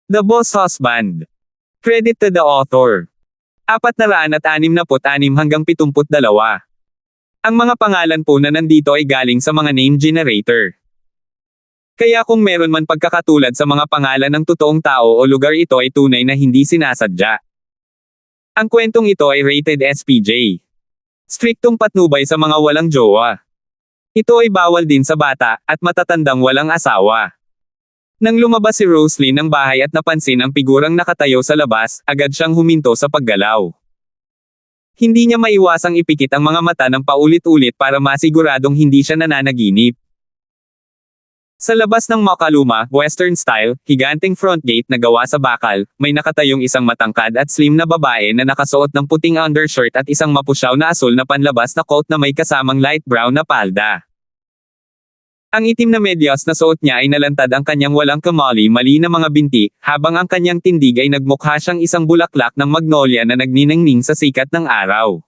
The Boss Husband. Credit to the author. 466 hanggang 72. Ang mga pangalan po na nandito ay galing sa mga name generator. Kaya kung meron man pagkakatulad sa mga pangalan ng totoong tao o lugar, ito ay tunay na hindi sinasadya. Ang kwentong ito ay rated SPJ. Striktong patnubay sa mga walang jowa. Ito ay bawal din sa bata at matatandang walang asawa. Nang lumabas si Roslyn ng bahay at napansin ang figurang nakatayo sa labas, agad siyang huminto sa paggalaw. Hindi niya maiwasang ipikit ang mga mata ng paulit-ulit para masiguradong hindi siya nananaginip. Sa labas ng makaluma, western style, higanteng front gate na gawa sa bakal, may nakatayong isang matangkad at slim na babae na nakasuot ng puting undershirt at isang mapusyaw na asul na panlabas na coat na may kasamang light brown na palda. Ang itim na medyas na suot niya ay nalantad ang kanyang walang kamali-mali na mga binti, habang ang kanyang tindig ay nagmukha siyang isang bulaklak ng magnolia na nagniningning sa sikat ng araw.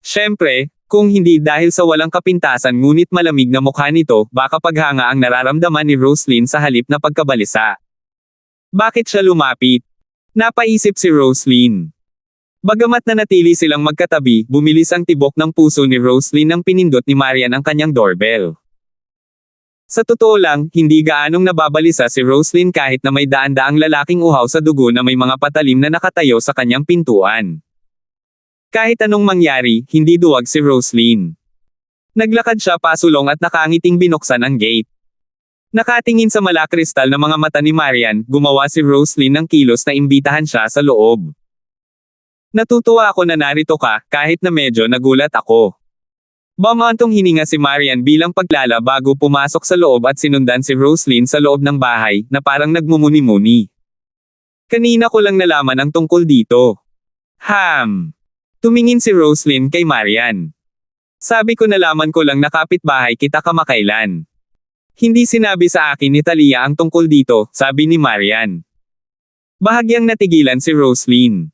Siyempre, kung hindi dahil sa walang kapintasan ngunit malamig na mukha nito, baka paghanga ang nararamdaman ni Roslyn sa halip na pagkabalisa. Bakit siya lumapit? Napaisip si Roslyn. Bagamat nanatili silang magkatabi, bumilis ang tibok ng puso ni Roslyn nang pinindot ni Marian ang kanyang doorbell. Sa totoo lang, hindi gaanong nababalisa si Roslyn kahit na may daan-daang lalaking uhaw sa dugo na may mga patalim na nakatayo sa kanyang pintuan. Kahit anong mangyari, hindi duwag si Roslyn. Naglakad siya pasulong at nakangiting binuksan ang gate. Nakatingin sa malakristal na mga mata ni Marian, gumawa si Roslyn ng kilos na imbitahan siya sa loob. Natutuwa ako na narito ka, kahit na medyo nagulat ako. Bumantong hininga si Marian bilang paglala bago pumasok sa loob at sinundan si Roslyn sa loob ng bahay, na parang nagmumuni-muni. Kanina ko lang nalaman ang tungkol dito. Tumingin si Roslyn kay Marian. Sabi ko nalaman ko lang na kapitbahay kita kamakailan. Hindi sinabi sa akin ni Talia ang tungkol dito, sabi ni Marian. Bahagyang natigilan si Roslyn.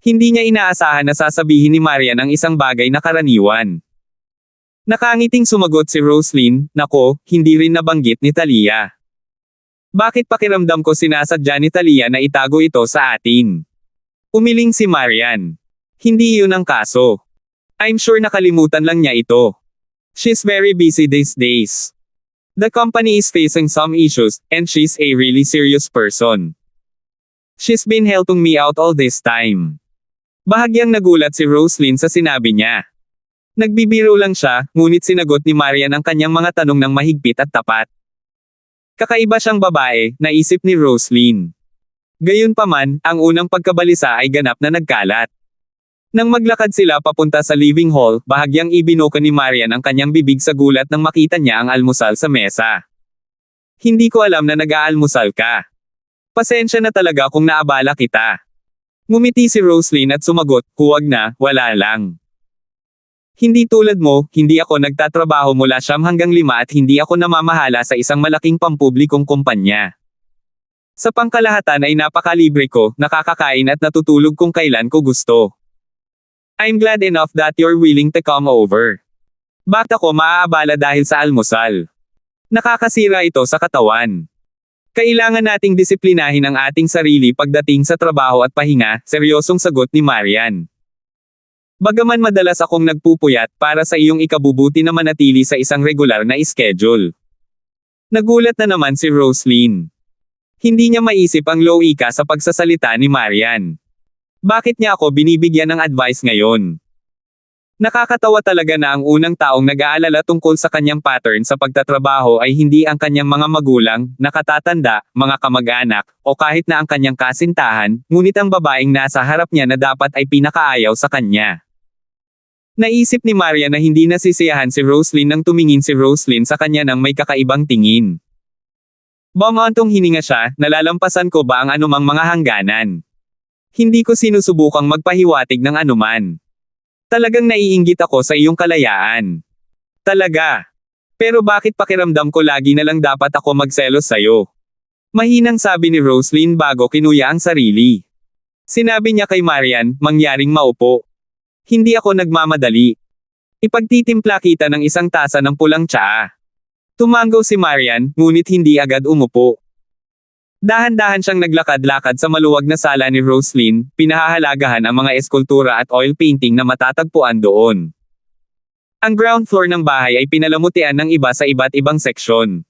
Hindi niya inaasahan na sasabihin ni Marian ang isang bagay na karaniwan. Nakangiting sumagot si Roslyn, nako, hindi rin nabanggit ni Talia. Bakit pakiramdam ko sinasadya ni Talia na itago ito sa atin? Umiling si Marian. Hindi iyon ang kaso. I'm sure nakalimutan lang niya ito. She's very busy these days. The company is facing some issues, and she's a really serious person. She's been helping me out all this time. Bahagyang nagulat si Roslyn sa sinabi niya. Nagbibiro lang siya, ngunit sinagot ni Marian ang kanyang mga tanong ng mahigpit at tapat. Kakaiba siyang babae, naisip ni Roslyn. Gayunpaman, ang unang pagkabalisa ay ganap na nagkalat. Nang maglakad sila papunta sa living hall, bahagyang ibinuka ni Marian ang kanyang bibig sa gulat nang makita niya ang almusal sa mesa. Hindi ko alam na nag-aalmusal ka. Pasensya na talaga kung naabala kita. Ngumiti si Roslyn at sumagot, huwag na, wala lang. Hindi tulad mo, hindi ako nagtatrabaho mula 9 hanggang 5 at hindi ako namamahala sa isang malaking pampublikong kumpanya. Sa pangkalahatan ay napakalibre ko, nakakakain at natutulog kung kailan ko gusto. I'm glad enough that you're willing to come over. Bakit ako maaabala dahil sa almusal? Nakakasira ito sa katawan. Kailangan nating disiplinahin ang ating sarili pagdating sa trabaho at pahinga, seryosong sagot ni Marian. Bagaman madalas akong nagpupuyat para sa iyong ikabubuti na manatili sa isang regular na schedule. Nagulat na naman si Roslyn. Hindi niya maisip ang loika sa pagsasalita ni Marian. Bakit niya ako binibigyan ng advice ngayon? Nakakatawa talaga na ang unang taong nag-aalala tungkol sa kanyang pattern sa pagtatrabaho ay hindi ang kanyang mga magulang, nakatatanda, mga kamag-anak, o kahit na ang kanyang kasintahan, ngunit ang babaeng nasa harap niya na dapat ay pinakaayaw sa kanya. Naisip ni Maria na hindi nasisiyahan si Roslyn nang tumingin si Roslyn sa kanya ng may kakaibang tingin. Bumantong hininga siya, nalalampasan ko ba ang anumang mga hangganan? Hindi ko sinusubukang magpahiwatig ng anuman. Talagang naiinggit ako sa iyong kalayaan. Talaga. Pero bakit pakiramdam ko lagi na lang dapat ako magselos sa'yo? Mahinang sabi ni Roslyn bago kinuya ang sarili. Sinabi niya kay Marian, mangyaring maupo. Hindi ako nagmamadali. Ipagtitimpla kita ng isang tasa ng pulang tsaa. Tumango si Marian, ngunit hindi agad umupo. Dahan-dahan siyang naglakad-lakad sa maluwag na sala ni Roslyn, pinahahalagahan ang mga eskultura at oil painting na matatagpuan doon. Ang ground floor ng bahay ay pinalamutian ng iba sa iba't ibang seksyon.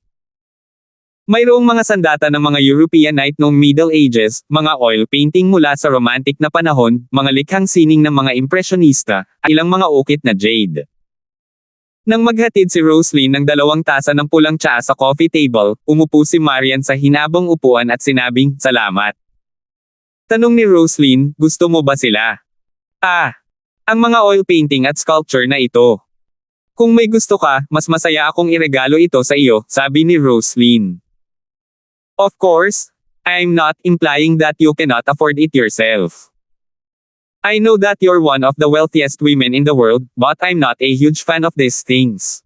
Mayroong mga sandata ng mga Europeanite noong Middle Ages, mga oil painting mula sa romantic na panahon, mga likhang sining ng mga impresyonista, at ilang mga ukit na jade. Nang maghatid si Roslyn ng 2 tasa ng pulang tsaa sa coffee table, umupo si Marian sa hinabang upuan at sinabing, "Salamat." Tanong ni Roslyn, "Gusto mo ba sila?" Ang mga oil painting at sculpture na ito. "Kung may gusto ka, mas masaya akong iregalo ito sa iyo," sabi ni Roslyn. "Of course, I'm not implying that you cannot afford it yourself. I know that you're one of the wealthiest women in the world, but I'm not a huge fan of these things.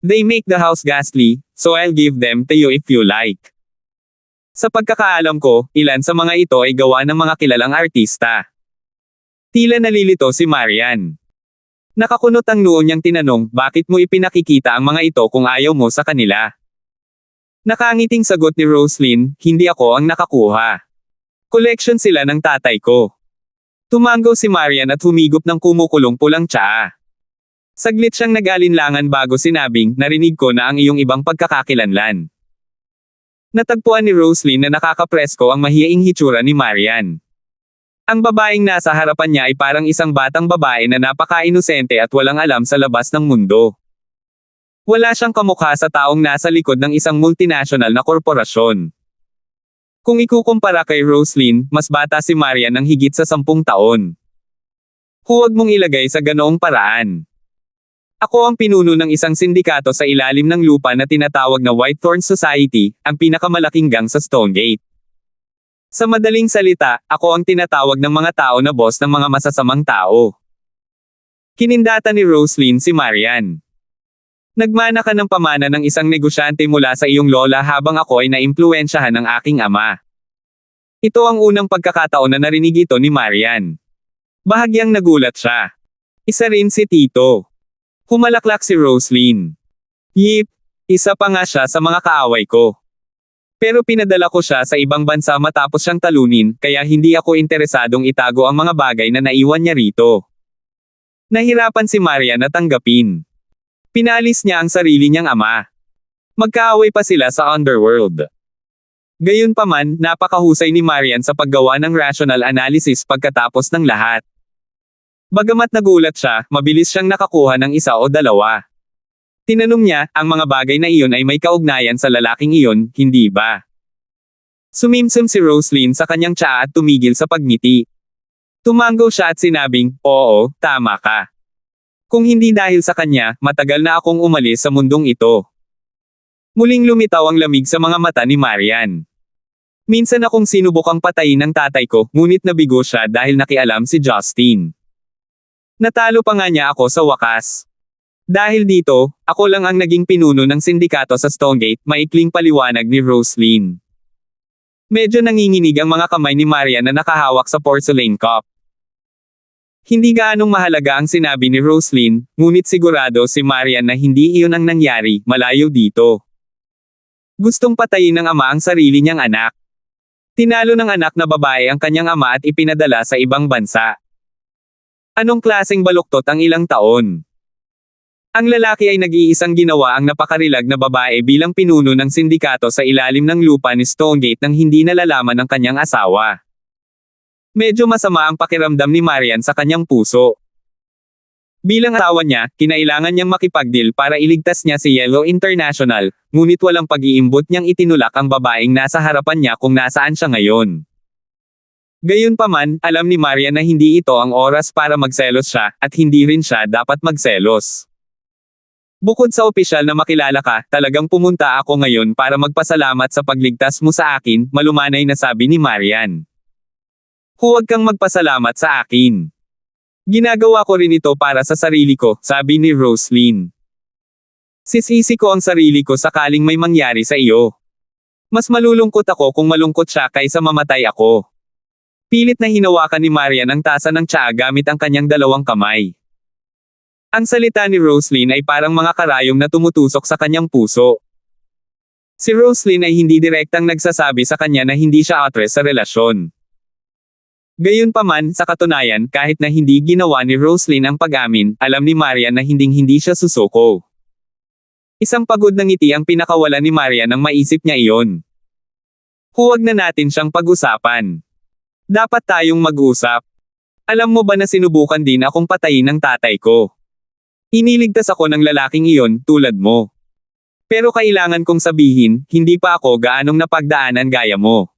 They make the house ghastly, so I'll give them to you if you like." Sa pagkakaalam ko, ilan sa mga ito ay gawa ng mga kilalang artista. Tila nalilito si Marian. Nakakunot ang noo niyang tinanong, "Bakit mo ipinakikita ang mga ito kung ayaw mo sa kanila?" Nakangiting sagot ni Roslyn, "Hindi ako ang nakakuha. Collection sila ng tatay ko." Tumango si Marian at humigop ng kumukulong pulang tsaa. Saglit siyang nag-alinlangan bago sinabing, "Narinig ko na ang iyong ibang pagkakakilanlan." Natagpuan ni Roslyn na nakakapresko ang mahiyaing hitsura ni Marian. Ang babaeng nasa harapan niya ay parang isang batang babae na napaka-inosente at walang alam sa labas ng mundo. Wala siyang kamukha sa taong nasa likod ng isang multinational na korporasyon. Kung ikukumpara kay Roslyn, mas bata si Marian ng higit sa 10 taon. Huwag mong ilagay sa ganoong paraan. Ako ang pinuno ng isang sindikato sa ilalim ng lupa na tinatawag na Whitethorn Society, ang pinakamalaking gang sa Stonegate. Sa madaling salita, ako ang tinatawag ng mga tao na boss ng mga masasamang tao. Kinindata ni Roslyn si Marian. "Nagmana ka ng pamana ng isang negosyante mula sa iyong lola habang ako ay naimpluwensyahan ng aking ama." Ito ang unang pagkakataon na narinig ito ni Marian. Bahagyang nagulat siya. Isa rin si Tito. Humalaklak si Roslyn. "Yip, isa pa nga siya sa mga kaaway ko. Pero pinadala ko siya sa ibang bansa matapos siyang talunin, kaya hindi ako interesadong itago ang mga bagay na naiwan niya rito." Nahirapan si Marian na tanggapin. Pinalis niya ang sarili niyang ama. Magkaaway pa sila sa underworld. Gayunpaman, napakahusay ni Marian sa paggawa ng rational analysis pagkatapos ng lahat. Bagamat nagulat siya, mabilis siyang nakakuha ng 1 o 2. Tinanong niya, "Ang mga bagay na iyon ay may kaugnayan sa lalaking iyon, hindi ba?" Sumimsim si Roslyn sa kanyang tsaa at tumigil sa pagngiti. Tumango siya at sinabing, "Oo, tama ka. Kung hindi dahil sa kanya, matagal na akong umalis sa mundong ito." Muling lumitaw ang lamig sa mga mata ni Marian. "Minsan akong sinubukang patayin ng tatay ko, ngunit nabigo siya dahil nakialam si Justin. Natalo pa nga niya ako sa wakas. Dahil dito, ako lang ang naging pinuno ng sindikato sa Stonegate," maikling paliwanag ni Roslyn. Medyo nanginginig ang mga kamay ni Marian na nakahawak sa porcelain cup. Hindi gaanong mahalaga ang sinabi ni Roslyn, ngunit sigurado si Marian na hindi iyon ang nangyari, malayo dito. Gustong patayin ng ama ang sarili niyang anak. Tinalo ng anak na babae ang kanyang ama at ipinadala sa ibang bansa. Anong klaseng baluktot ang ilang taon? Ang lalaki ay nag-iisang ginawa ang napakarilag na babae bilang pinuno ng sindikato sa ilalim ng lupa ni Stonegate nang hindi nalalaman ng kanyang asawa. Medyo masama ang pakiramdam ni Marian sa kanyang puso. Bilang asawa niya, kinailangan niyang makipagdeal para iligtas niya si Yellow International, ngunit walang pag-iimbot niyang itinulak ang babaeng nasa harapan niya kung nasaan siya ngayon. Gayunpaman, alam ni Marian na hindi ito ang oras para magselos siya, at hindi rin siya dapat magselos. "Bukod sa opisyal na makilala ka, talagang pumunta ako ngayon para magpasalamat sa pagligtas mo sa akin," malumanay na sabi ni Marian. "Huwag kang magpasalamat sa akin. Ginagawa ko rin ito para sa sarili ko," sabi ni Roslyn. "Sisisi ko ang sarili ko sakaling may mangyari sa iyo. Mas malulungkot ako kung malungkot siya kaysa mamatay ako." Pilit na hinawakan ni Marian ang tasa ng tsaa gamit ang kanyang 2 kamay. Ang salita ni Roslyn ay parang mga karayom na tumutusok sa kanyang puso. Si Roslyn ay hindi direktang nagsasabi sa kanya na hindi siya actress sa relasyon. Gayunpaman, sa katunayan, kahit na hindi ginawa ni Roslyn ang pag-amin, alam ni Marian na hinding-hindi siya susuko. Isang pagod na ngiti ang pinakawalan ni Marian nang maisip niya iyon. Huwag na natin siyang pag-usapan. Dapat tayong mag-usap. Alam mo ba na sinubukan din akong patayin ng tatay ko? Iniligtas ako ng lalaking iyon, tulad mo. Pero kailangan kong sabihin, hindi pa ako gaanong napagdaanan gaya mo.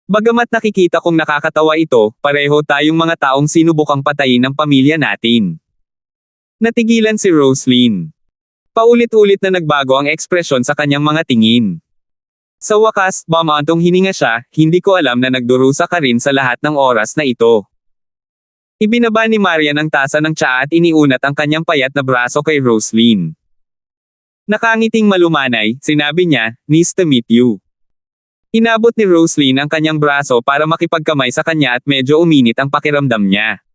Bagamat nakikita kong nakakatawa ito, pareho tayong mga taong sinubukang patayin ng pamilya natin. Natigilan si Roslyn. Paulit-ulit na nagbago ang ekspresyon sa kanyang mga tingin. Sa wakas, bumantong hininga siya, hindi ko alam na nagdurusa ka rin sa lahat ng oras na ito. Ibinaba ni Marian ang tasa ng tsaa at iniunat ang kanyang payat na braso kay Roslyn. Nakangiting malumanay, sinabi niya, "Nice to meet you." Inabot ni Roslyn ang kanyang braso para makipagkamay sa kanya at medyo uminit ang pakiramdam niya.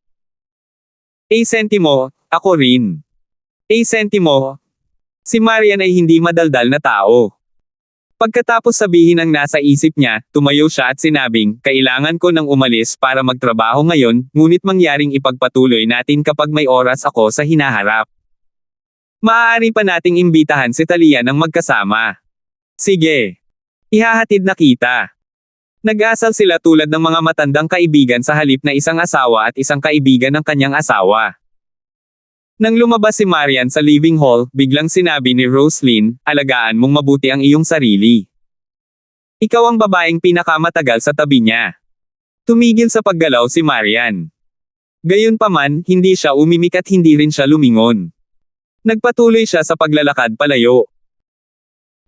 Sentimo, ako rin. Sentimo. Si Marian ay hindi madaldal na tao. Pagkatapos sabihin ang nasa isip niya, tumayo siya at sinabing, kailangan ko nang umalis para magtrabaho ngayon, ngunit mangyaring ipagpatuloy natin kapag may oras ako sa hinaharap. Maaari pa nating imbitahan si Talia ng magkasama. Sige. Ihahatid na kita. Nag-asal sila tulad ng mga matandang kaibigan sa halip na isang asawa at isang kaibigan ng kanyang asawa. Nang lumabas si Marian sa living hall, biglang sinabi ni Roslyn, alagaan mong mabuti ang iyong sarili. Ikaw ang babaeng pinakamatagal sa tabi niya. Tumigil sa paggalaw si Marian. Gayunpaman, hindi siya umimik at hindi rin siya lumingon. Nagpatuloy siya sa paglalakad palayo.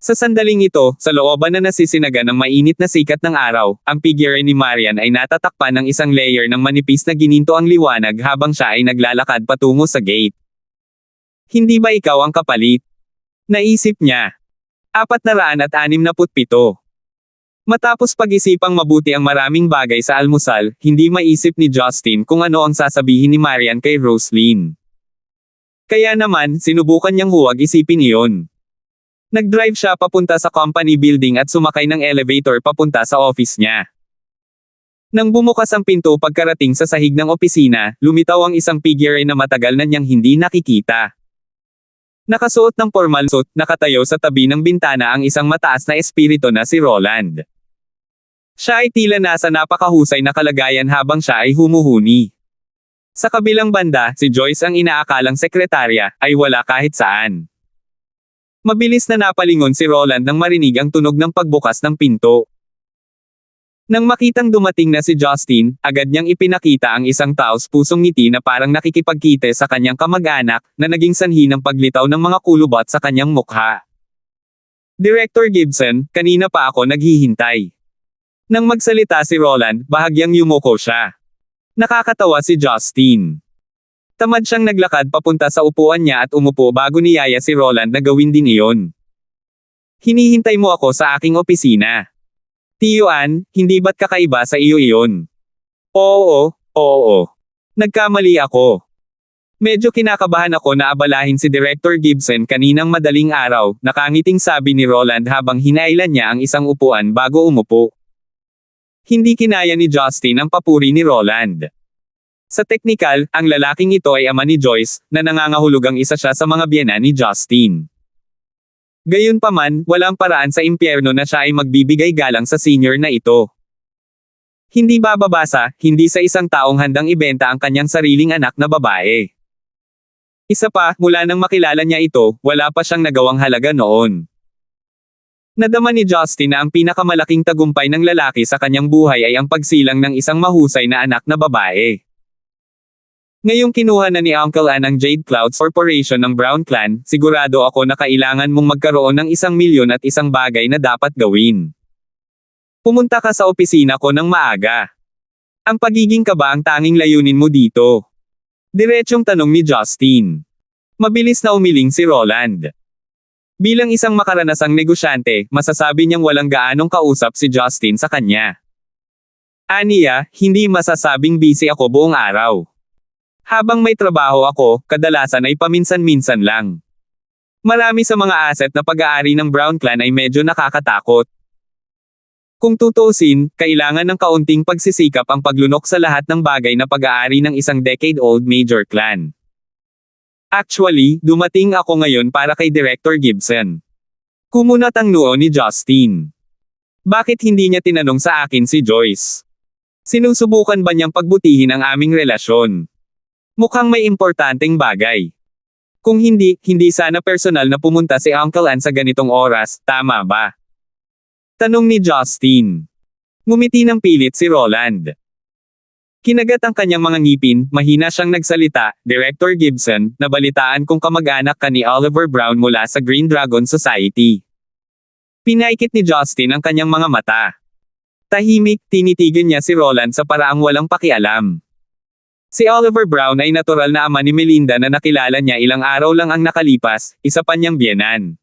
Sa sandaling ito, sa looban na nasisinaga ng mainit na sikat ng araw, ang figure ni Marian ay natatakpan ng isang layer ng manipis na gininto ang liwanag habang siya ay naglalakad patungo sa gate. Hindi ba ikaw ang kapalit? Naisip niya. 467. Matapos pag-isipang mabuti ang maraming bagay sa almusal, hindi maisip ni Justin kung ano ang sasabihin ni Marian kay Roslyn. Kaya naman, sinubukan niyang huwag isipin iyon. Nag-drive siya papunta sa company building at sumakay ng elevator papunta sa office niya. Nang bumukas ang pinto pagkarating sa sahig ng opisina, lumitaw ang isang figure na matagal na niyang hindi nakikita. Nakasuot ng formal suit, nakatayo sa tabi ng bintana ang isang mataas na espiritu na si Roland. Siya ay tila nasa napakahusay na kalagayan habang siya ay humuhuni. Sa kabilang banda, si Joyce ang inaakalang sekretarya, ay wala kahit saan. Mabilis na napalingon si Roland nang marinig ang tunog ng pagbukas ng pinto. Nang makitang dumating na si Justin, agad niyang ipinakita ang isang taos-pusong ngiti na parang nakikipagkite sa kanyang kamag-anak, na naging sanhi ng paglitaw ng mga kulubot sa kanyang mukha. Director Gibson, kanina pa ako naghihintay. Nang magsalita si Roland, bahagyang yumuko siya. Nakakatawa si Justin. Tamad siyang naglakad papunta sa upuan niya at umupo bago niyaya si Roland na gawin din iyon. Hinihintay mo ako sa aking opisina. Tiyuan, hindi ba't kakaiba sa iyo iyon? Oo. Nagkamali ako. Medyo kinakabahan ako na abalahin si Director Gibson kaninang madaling araw, nakangiting sabi ni Roland habang hinailan niya ang isang upuan bago umupo. Hindi kinaya ni Justin ang papuri ni Roland. Sa teknikal, ang lalaking ito ay ama ni Joyce, na nangangahulugang isa siya sa mga biyena ni Justin. Gayunpaman, walang paraan sa impyerno na siya ay magbibigay galang sa senior na ito. Hindi bababasa, hindi sa isang taong handang ibenta ang kanyang sariling anak na babae. Isa pa, mula nang makilala niya ito, wala pa siyang nagawang halaga noon. Nadama ni Justin na ang pinakamalaking tagumpay ng lalaki sa kanyang buhay ay ang pagsilang ng isang mahusay na anak na babae. Ngayong kinuha na ni Uncle Ann ang Jade Clouds Corporation ng Brown Clan, sigurado ako na kailangan mong magkaroon ng 1,000,000 at isang bagay na dapat gawin. Pumunta ka sa opisina ko ng maaga. Ang pagiging kaba ang tanging layunin mo dito. Diretsyong tanong ni Justin. Mabilis na umiling si Roland. Bilang isang makaranasang negosyante, masasabi niyang walang gaanong kausap si Justin sa kanya. Aniya, hindi masasabing busy ako buong araw. Habang may trabaho ako, kadalasan ay paminsan-minsan lang. Marami sa mga asset na pag-aari ng Brown clan ay medyo nakakatakot. Kung tutuusin, kailangan ng kaunting pagsisikap ang paglunok sa lahat ng bagay na pag-aari ng isang decade-old major clan. Actually, dumating ako ngayon para kay Director Gibson. Kumunat ang noo ni Justin. Bakit hindi niya tinanong sa akin si Joyce? Sinusubukan ba niyang pagbutihin ang aming relasyon? Mukhang may importanteng bagay. Kung hindi sana personal na pumunta si Uncle Ann sa ganitong oras, tama ba? Tanong ni Justin. Ngumiti ng pilit si Roland. Kinagat ang kanyang mga ngipin, mahina siyang nagsalita, Director Gibson, nabalitaan kong kamag-anak ka ni Oliver Brown mula sa Green Dragon Society. Pinaikit ni Justin ang kanyang mga mata. Tahimik, tinitigan niya si Roland sa paraang walang pakialam. Si Oliver Brown ay natural na ama ni Melinda na nakilala niya ilang araw lang ang nakalipas, isa pa niyang biyenan.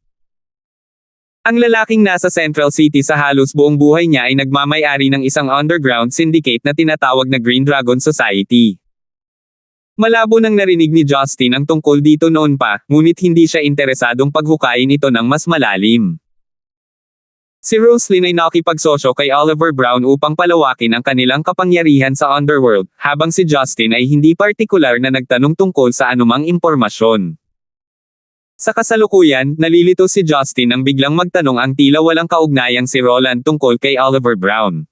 Ang lalaking nasa Central City sa halos buong buhay niya ay nagmamay-ari ng isang underground syndicate na tinatawag na Green Dragon Society. Malabo nang narinig ni Justin ang tungkol dito noon pa, ngunit hindi siya interesadong paghukayin ito ng mas malalim. Si Roslyn ay nakipagsosyo kay Oliver Brown upang palawakin ang kanilang kapangyarihan sa underworld, habang si Justin ay hindi partikular na nagtanong tungkol sa anumang impormasyon. Sa kasalukuyan, nalilito si Justin nang biglang magtanong ang tila walang kaugnayang si Roland tungkol kay Oliver Brown.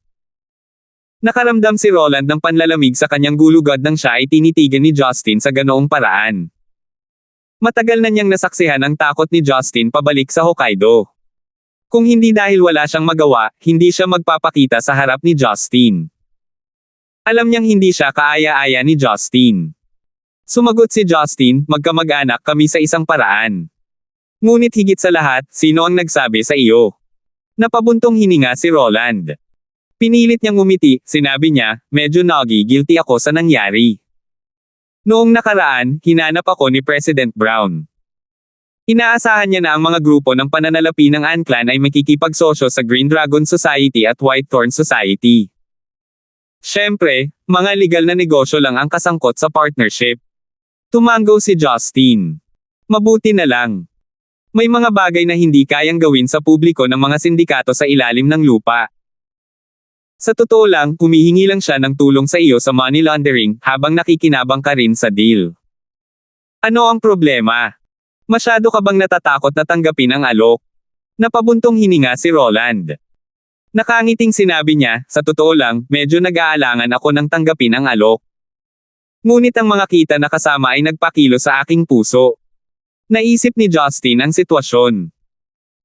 Nakaramdam si Roland ng panlalamig sa kanyang gulugad nang siya ay tinitigan ni Justin sa ganoong paraan. Matagal na niyang nasaksihan ang takot ni Justin pabalik sa Hokkaido. Kung hindi dahil wala siyang magawa, hindi siya magpapakita sa harap ni Justin. Alam niyang hindi siya kaaya-aya ni Justin. Sumagot si Justin, magkamag-anak kami sa isang paraan. Ngunit higit sa lahat, sino ang nagsabi sa iyo? Napabuntong hininga si Roland. Pinilit niyang umiti, sinabi niya, medyo guilty ako sa nangyari. Noong nakaraan, hinanap ako ni President Brown. Inaasahan niya na ang mga grupo ng pananalapi ng Ann Clan ay makikipagsosyo sa Green Dragon Society at Whitethorn Society. Siyempre, mga legal na negosyo lang ang kasangkot sa partnership. Tumango si Justin. Mabuti na lang. May mga bagay na hindi kayang gawin sa publiko ng mga sindikato sa ilalim ng lupa. Sa totoo lang, humihingi lang siya ng tulong sa iyo sa money laundering, habang nakikinabang ka rin sa deal. Ano ang problema? Masyado ka bang natatakot na tanggapin ang alok? Napabuntong hininga si Roland. Nakangiting sinabi niya, sa totoo lang, medyo nag-aalangan ako ng tanggapin ang alok. Ngunit ang mga kita na kasama ay nagpakilo sa aking puso. Naisip ni Justin ang sitwasyon.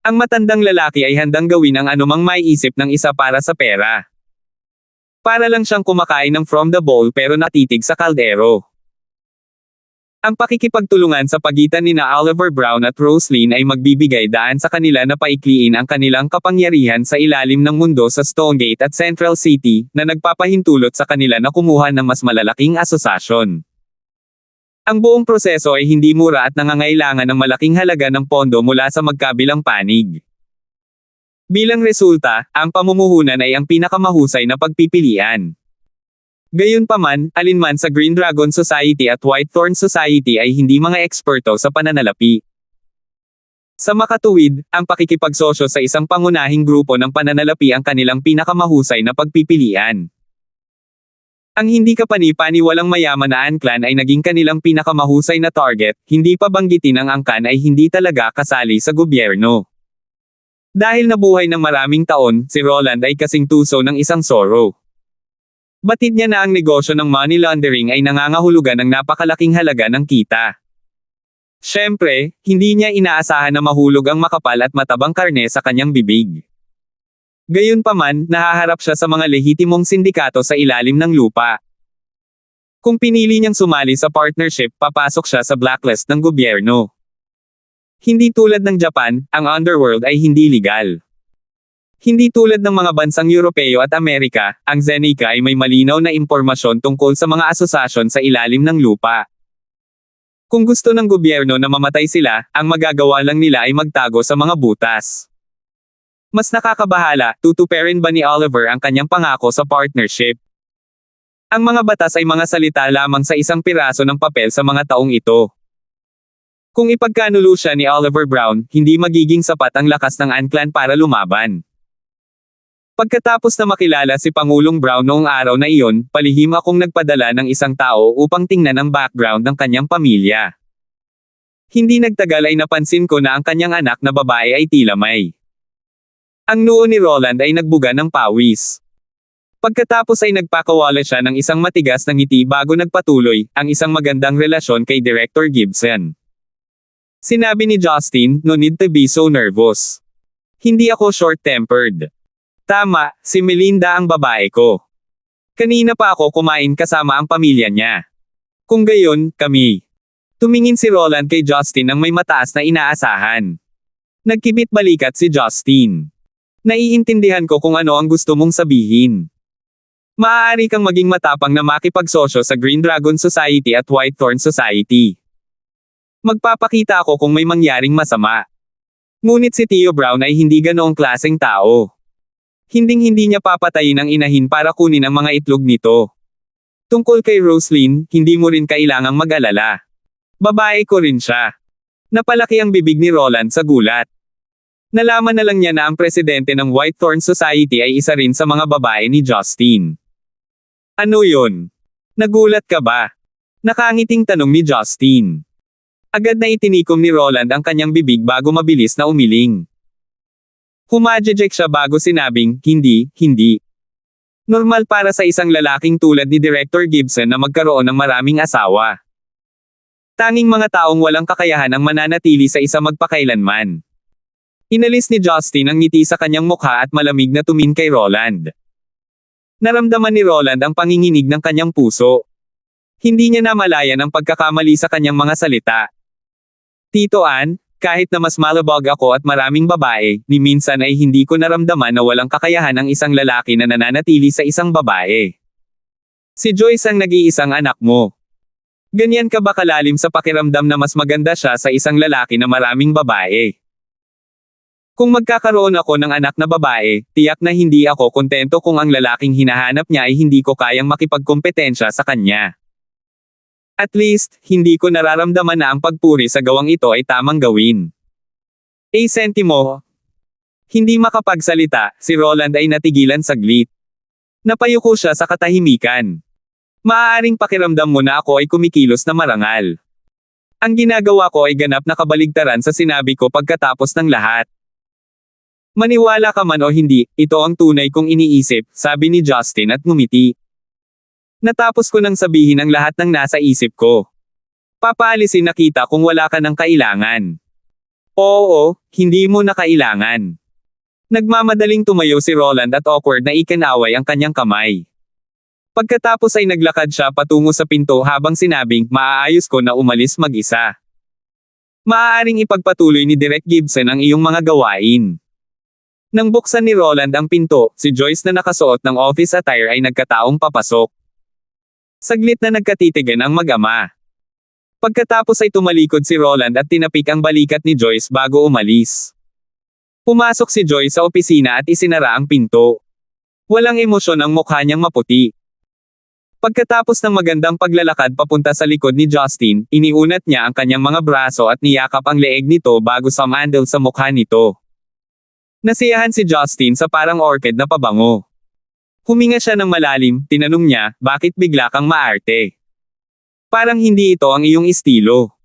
Ang matandang lalaki ay handang gawin ang anumang maiisip ng isa para sa pera. Para lang siyang kumakain ng from the bowl pero natitig sa kaldero. Ang pakikipagtulungan sa pagitan nina Oliver Brown at Roslyn ay magbibigay daan sa kanila na paikliin ang kanilang kapangyarihan sa ilalim ng mundo sa Stonegate at Central City, na nagpapahintulot sa kanila na kumuha ng mas malalaking asosasyon. Ang buong proseso ay hindi mura at nangangailangan ng malaking halaga ng pondo mula sa magkabilang panig. Bilang resulta, ang pamumuhunan ay ang pinakamahusay na pagpipilian. Gayunpaman, alinman sa Green Dragon Society at Whitethorn Society ay hindi mga eksperto sa pananalapi. Sa makatuwid, ang pakikipagsosyo sa isang pangunahing grupo ng pananalapi ang kanilang pinakamahusay na pagpipilian. Ang hindi kapani-paniwalang mayaman na Ann Clan ay naging kanilang pinakamahusay na target, hindi pa banggitin ang angkan ay hindi talaga kasali sa gobyerno. Dahil nabuhay ng maraming taon, si Roland ay kasing tuso ng isang Zorro. Batid niya na ang negosyo ng money laundering ay nangangahulugan ng napakalaking halaga ng kita. Siyempre, hindi niya inaasahan na mahulog ang makapal at matabang karne sa kanyang bibig. Gayunpaman, nahaharap siya sa mga lehitimong sindikato sa ilalim ng lupa. Kung pinili niyang sumali sa partnership, papasok siya sa blacklist ng gobyerno. Hindi tulad ng Japan, ang underworld ay hindi legal. Hindi tulad ng mga bansang Europeo at Amerika, ang Zenica ay may malinaw na impormasyon tungkol sa mga asosasyon sa ilalim ng lupa. Kung gusto ng gobyerno na mamatay sila, ang magagawa lang nila ay magtago sa mga butas. Mas nakakabahala, tutuparin ba ni Oliver ang kanyang pangako sa partnership? Ang mga batas ay mga salita lamang sa isang piraso ng papel sa mga taong ito. Kung ipagkanulo siya ni Oliver Brown, hindi magiging sapat ang lakas ng Anklan para lumaban. Pagkatapos na makilala si Pangulong Brown noong araw na iyon, palihim akong nagpadala ng isang tao upang tingnan ang background ng kanyang pamilya. Hindi nagtagal ay napansin ko na ang kanyang anak na babae ay tila may. Ang noo ni Roland ay nagbuga ng pawis. Pagkatapos ay nagpakawala siya ng isang matigas na ngiti bago nagpatuloy, ang isang magandang relasyon kay Director Gibson. Sinabi ni Justin, no need to be so nervous. Hindi ako short-tempered. Tama, si Melinda ang babae ko. Kanina pa ako kumain kasama ang pamilya niya. Kung gayon, kami. Tumingin si Roland kay Justin nang may mataas na inaasahan. Nagkibit balikat si Justin. Naiintindihan ko kung ano ang gusto mong sabihin. Maaari kang maging matapang na makipagsosyo sa Green Dragon Society at Whitethorn Society. Magpapakita ako kung may mangyaring masama. Ngunit si Theo Brown ay hindi ganoong klaseng tao. Hinding-hindi niya papatayin ang inahin para kunin ang mga itlog nito. Tungkol kay Roslyn, hindi mo rin kailangang mag-alala. Babae ko rin siya. Napalaki ang bibig ni Roland sa gulat. Nalaman na lang niya na ang presidente ng Whitethorn Society ay isa rin sa mga babae ni Justin. Ano yun? Nagulat ka ba? Nakangiting tanong ni Justin. Agad na itinikom ni Roland ang kanyang bibig bago mabilis na umiling. Humajejek siya bago sinabing, hindi. Normal para sa isang lalaking tulad ni Director Gibson na magkaroon ng maraming asawa. Tanging mga taong walang kakayahan ang mananatili sa isa magpakailanman. Inalis ni Justin ang ngiti sa kanyang mukha at malamig na tumingin kay Roland. Naramdaman ni Roland ang panginginig ng kanyang puso. Hindi niya namalayan ang pagkakamali sa kanyang mga salita. Tito Ann, kahit na mas malabog ako at maraming babae, ni minsan ay hindi ko naramdaman na walang kakayahan ang isang lalaki na nananatili sa isang babae. Si Joyce ang nag-iisang anak mo. Ganyan ka ba kalalim sa pakiramdam na mas maganda siya sa isang lalaki na maraming babae? Kung magkakaroon ako ng anak na babae, tiyak na hindi ako kontento kung ang lalaking hinahanap niya ay hindi ko kayang makipagkompetensya sa kanya. At least, hindi ko nararamdaman na ang pagpuri sa gawang ito ay tamang gawin. Sentimo. Hindi makapagsalita, si Roland ay natigilan saglit. Napayuko siya sa katahimikan. Maaaring pakiramdam mo na ako ay kumikilos na marangal. Ang ginagawa ko ay ganap na kabaligtaran sa sinabi ko pagkatapos ng lahat. Maniwala ka man o hindi, ito ang tunay kong iniisip, sabi ni Justin at ngumiti. Natapos ko nang sabihin ang lahat ng nasa isip ko. Papaalisin na kita kung wala ka ng kailangan. Oo, hindi mo na kailangan. Nagmamadaling tumayo si Roland at awkward na ikinaway ang kanyang kamay. Pagkatapos ay naglakad siya patungo sa pinto habang sinabing, maaayos ko na umalis mag-isa. Maaaring ipagpatuloy ni Direk Gibson ang iyong mga gawain. Nang buksan ni Roland ang pinto, si Joyce na nakasuot ng office attire ay nagkataong papasok. Saglit na nagkatitigan ang mag-ama. Pagkatapos ay tumalikod si Roland at tinapik ang balikat ni Joyce bago umalis. Pumasok si Joyce sa opisina at isinara ang pinto. Walang emosyon ang mukha niyang maputi. Pagkatapos ng magandang paglalakad papunta sa likod ni Justin, iniunat niya ang kanyang mga braso at niyakap ang leeg nito bago sumandal sa mukha nito. Nasiyahan si Justin sa parang orchid na pabango. Huminga siya ng malalim, tinanong niya, bakit bigla kang maarte? Parang hindi ito ang iyong estilo.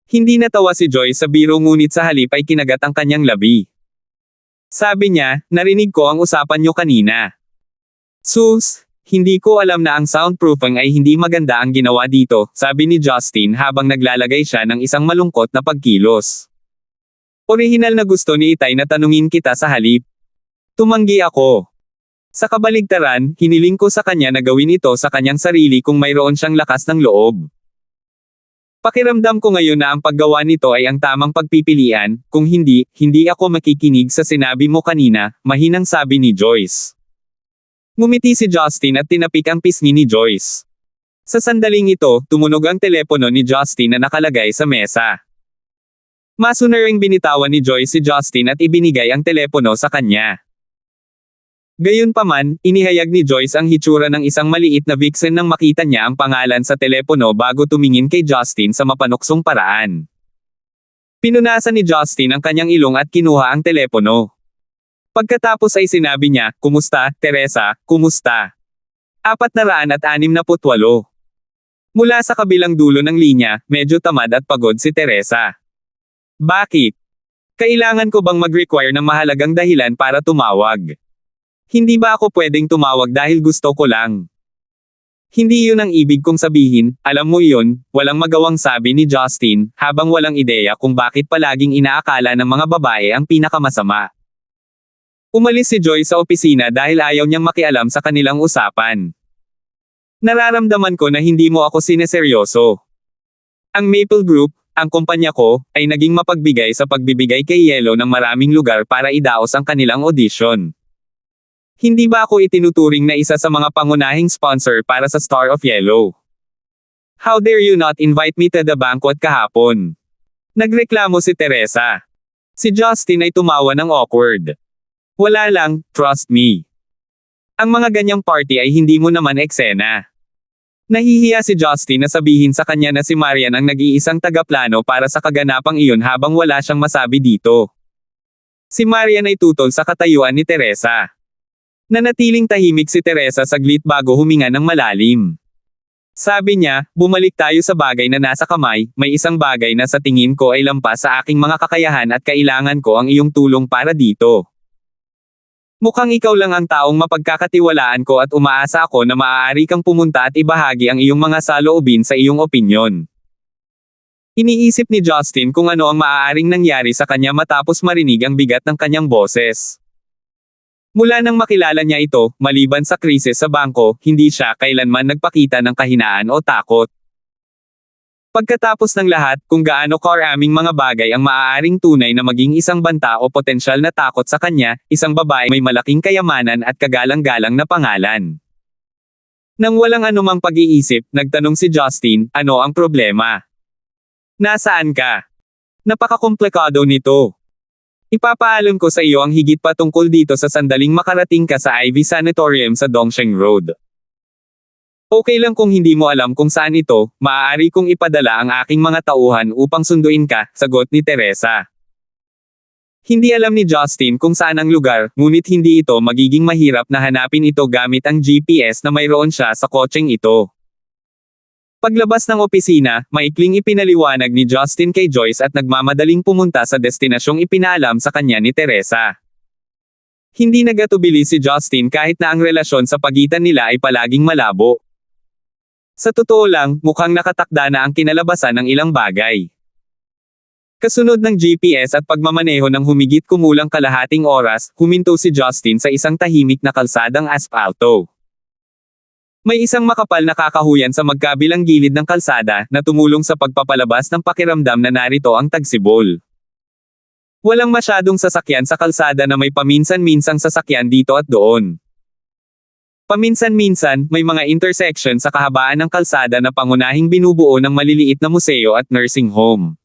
Hindi natawa si Joyce sa biro ngunit sa halip ay kinagat ang kanyang labi. Sabi niya, narinig ko ang usapan niyo kanina. Sus, hindi ko alam na ang soundproofing ay hindi maganda ang ginawa dito, sabi ni Justin habang naglalagay siya ng isang malungkot na pagkilos. Orihinal na gusto ni Itay na tanungin kita sa halip. Tumanggi ako. Sa kabaligtaran, hiniling ko sa kanya na gawin ito sa kanyang sarili kung mayroon siyang lakas ng loob. Pakiramdam ko ngayon na ang paggawa nito ay ang tamang pagpipilian, kung hindi, hindi ako makikinig sa sinabi mo kanina, mahinang sabi ni Joyce. Ngumiti si Justin at tinapik ang pisngi ni Joyce. Sa sandaling ito, tumunog ang telepono ni Justin na nakalagay sa mesa. Masunaring binitawan ni Joyce si Justin at ibinigay ang telepono sa kanya. Gayunpaman, inihayag ni Joyce ang hitsura ng isang maliit na vixen nang makita niya ang pangalan sa telepono bago tumingin kay Justin sa mapanuksong paraan. Pinunasan ni Justin ang kanyang ilong at kinuha ang telepono. Pagkatapos ay sinabi niya, "Kumusta, Teresa, kumusta?" 468. Mula sa kabilang dulo ng linya, medyo tamad at pagod si Teresa. "Bakit? Kailangan ko bang mag-require ng mahalagang dahilan para tumawag? Hindi ba ako pwedeng tumawag dahil gusto ko lang?" "Hindi yun ang ibig kong sabihin, alam mo yun," walang magawang sabi ni Justin, habang walang ideya kung bakit palaging inaakala ng mga babae ang pinakamasama. Umalis si Joy sa opisina dahil ayaw niyang makialam sa kanilang usapan. "Nararamdaman ko na hindi mo ako sineseryoso. Ang Maple Group, ang kumpanya ko, ay naging mapagbigay sa pagbibigay kay Yellow ng maraming lugar para idaos ang kanilang audition. Hindi ba ako itinuturing na isa sa mga pangunahing sponsor para sa Star of Yellow? How dare you not invite me to the banquet kahapon?" Nagreklamo si Teresa. Si Justin ay tumawa ng awkward. "Wala lang, trust me. Ang mga ganyang party ay hindi mo naman eksena." Nahihiya si Justin na sabihin sa kanya na si Marian ang nag-iisang tagaplano para sa kaganapang iyon habang wala siyang masabi dito. Si Marian ay tutol sa katayuan ni Teresa. Nanatiling tahimik si Teresa saglit bago huminga ng malalim. Sabi niya, "Bumalik tayo sa bagay na nasa kamay, may isang bagay na sa tingin ko ay lampas sa aking mga kakayahan at kailangan ko ang iyong tulong para dito. Mukhang ikaw lang ang taong mapagkakatiwalaan ko at umaasa ako na maaari kang pumunta at ibahagi ang iyong mga saloobin sa iyong opinyon." Iniisip ni Justin kung ano ang maaaring nangyari sa kanya matapos marinig ang bigat ng kanyang boses. Mula nang makilala niya ito, maliban sa krisis sa bangko, hindi siya kailanman nagpakita ng kahinaan o takot. Pagkatapos ng lahat, kung gaano karaming mga bagay ang maaaring tunay na maging isang banta o potensyal na takot sa kanya, isang babae may malaking kayamanan at kagalang-galang na pangalan. Nang walang anumang pag-iisip, nagtanong si Justin, "Ano ang problema? Nasaan ka? Napakakomplikado nito. Ipapaalam ko sa iyo ang higit pa tungkol dito sa sandaling makarating ka sa Ivy Sanatorium sa Dongsheng Road. Okay lang kung hindi mo alam kung saan ito, maaari kong ipadala ang aking mga tauhan upang sunduin ka," sagot ni Teresa. Hindi alam ni Justin kung saan ang lugar, ngunit hindi ito magiging mahirap na hanapin ito gamit ang GPS na mayroon siya sa kotseng ito. Paglabas ng opisina, maikling ipinaliwanag ni Justin kay Joyce at nagmamadaling pumunta sa destinasyong ipinaalam sa kanya ni Teresa. Hindi nagatubili si Justin kahit na ang relasyon sa pagitan nila ay palaging malabo. Sa totoo lang, mukhang nakatakda na ang kinalabasan ng ilang bagay. Kasunod ng GPS at pagmamaneho ng humigit kumulang kalahating oras, huminto si Justin sa isang tahimik na kalsadang aspalto. May isang makapal na kakahuyan sa magkabilang gilid ng kalsada na tumulong sa pagpapalabas ng pakiramdam na narito ang tagsibol. Walang masyadong sasakyan sa kalsada na may paminsan-minsang sasakyan dito at doon. Paminsan-minsan, may mga intersection sa kahabaan ng kalsada na pangunahing binubuo ng maliliit na museo at nursing home.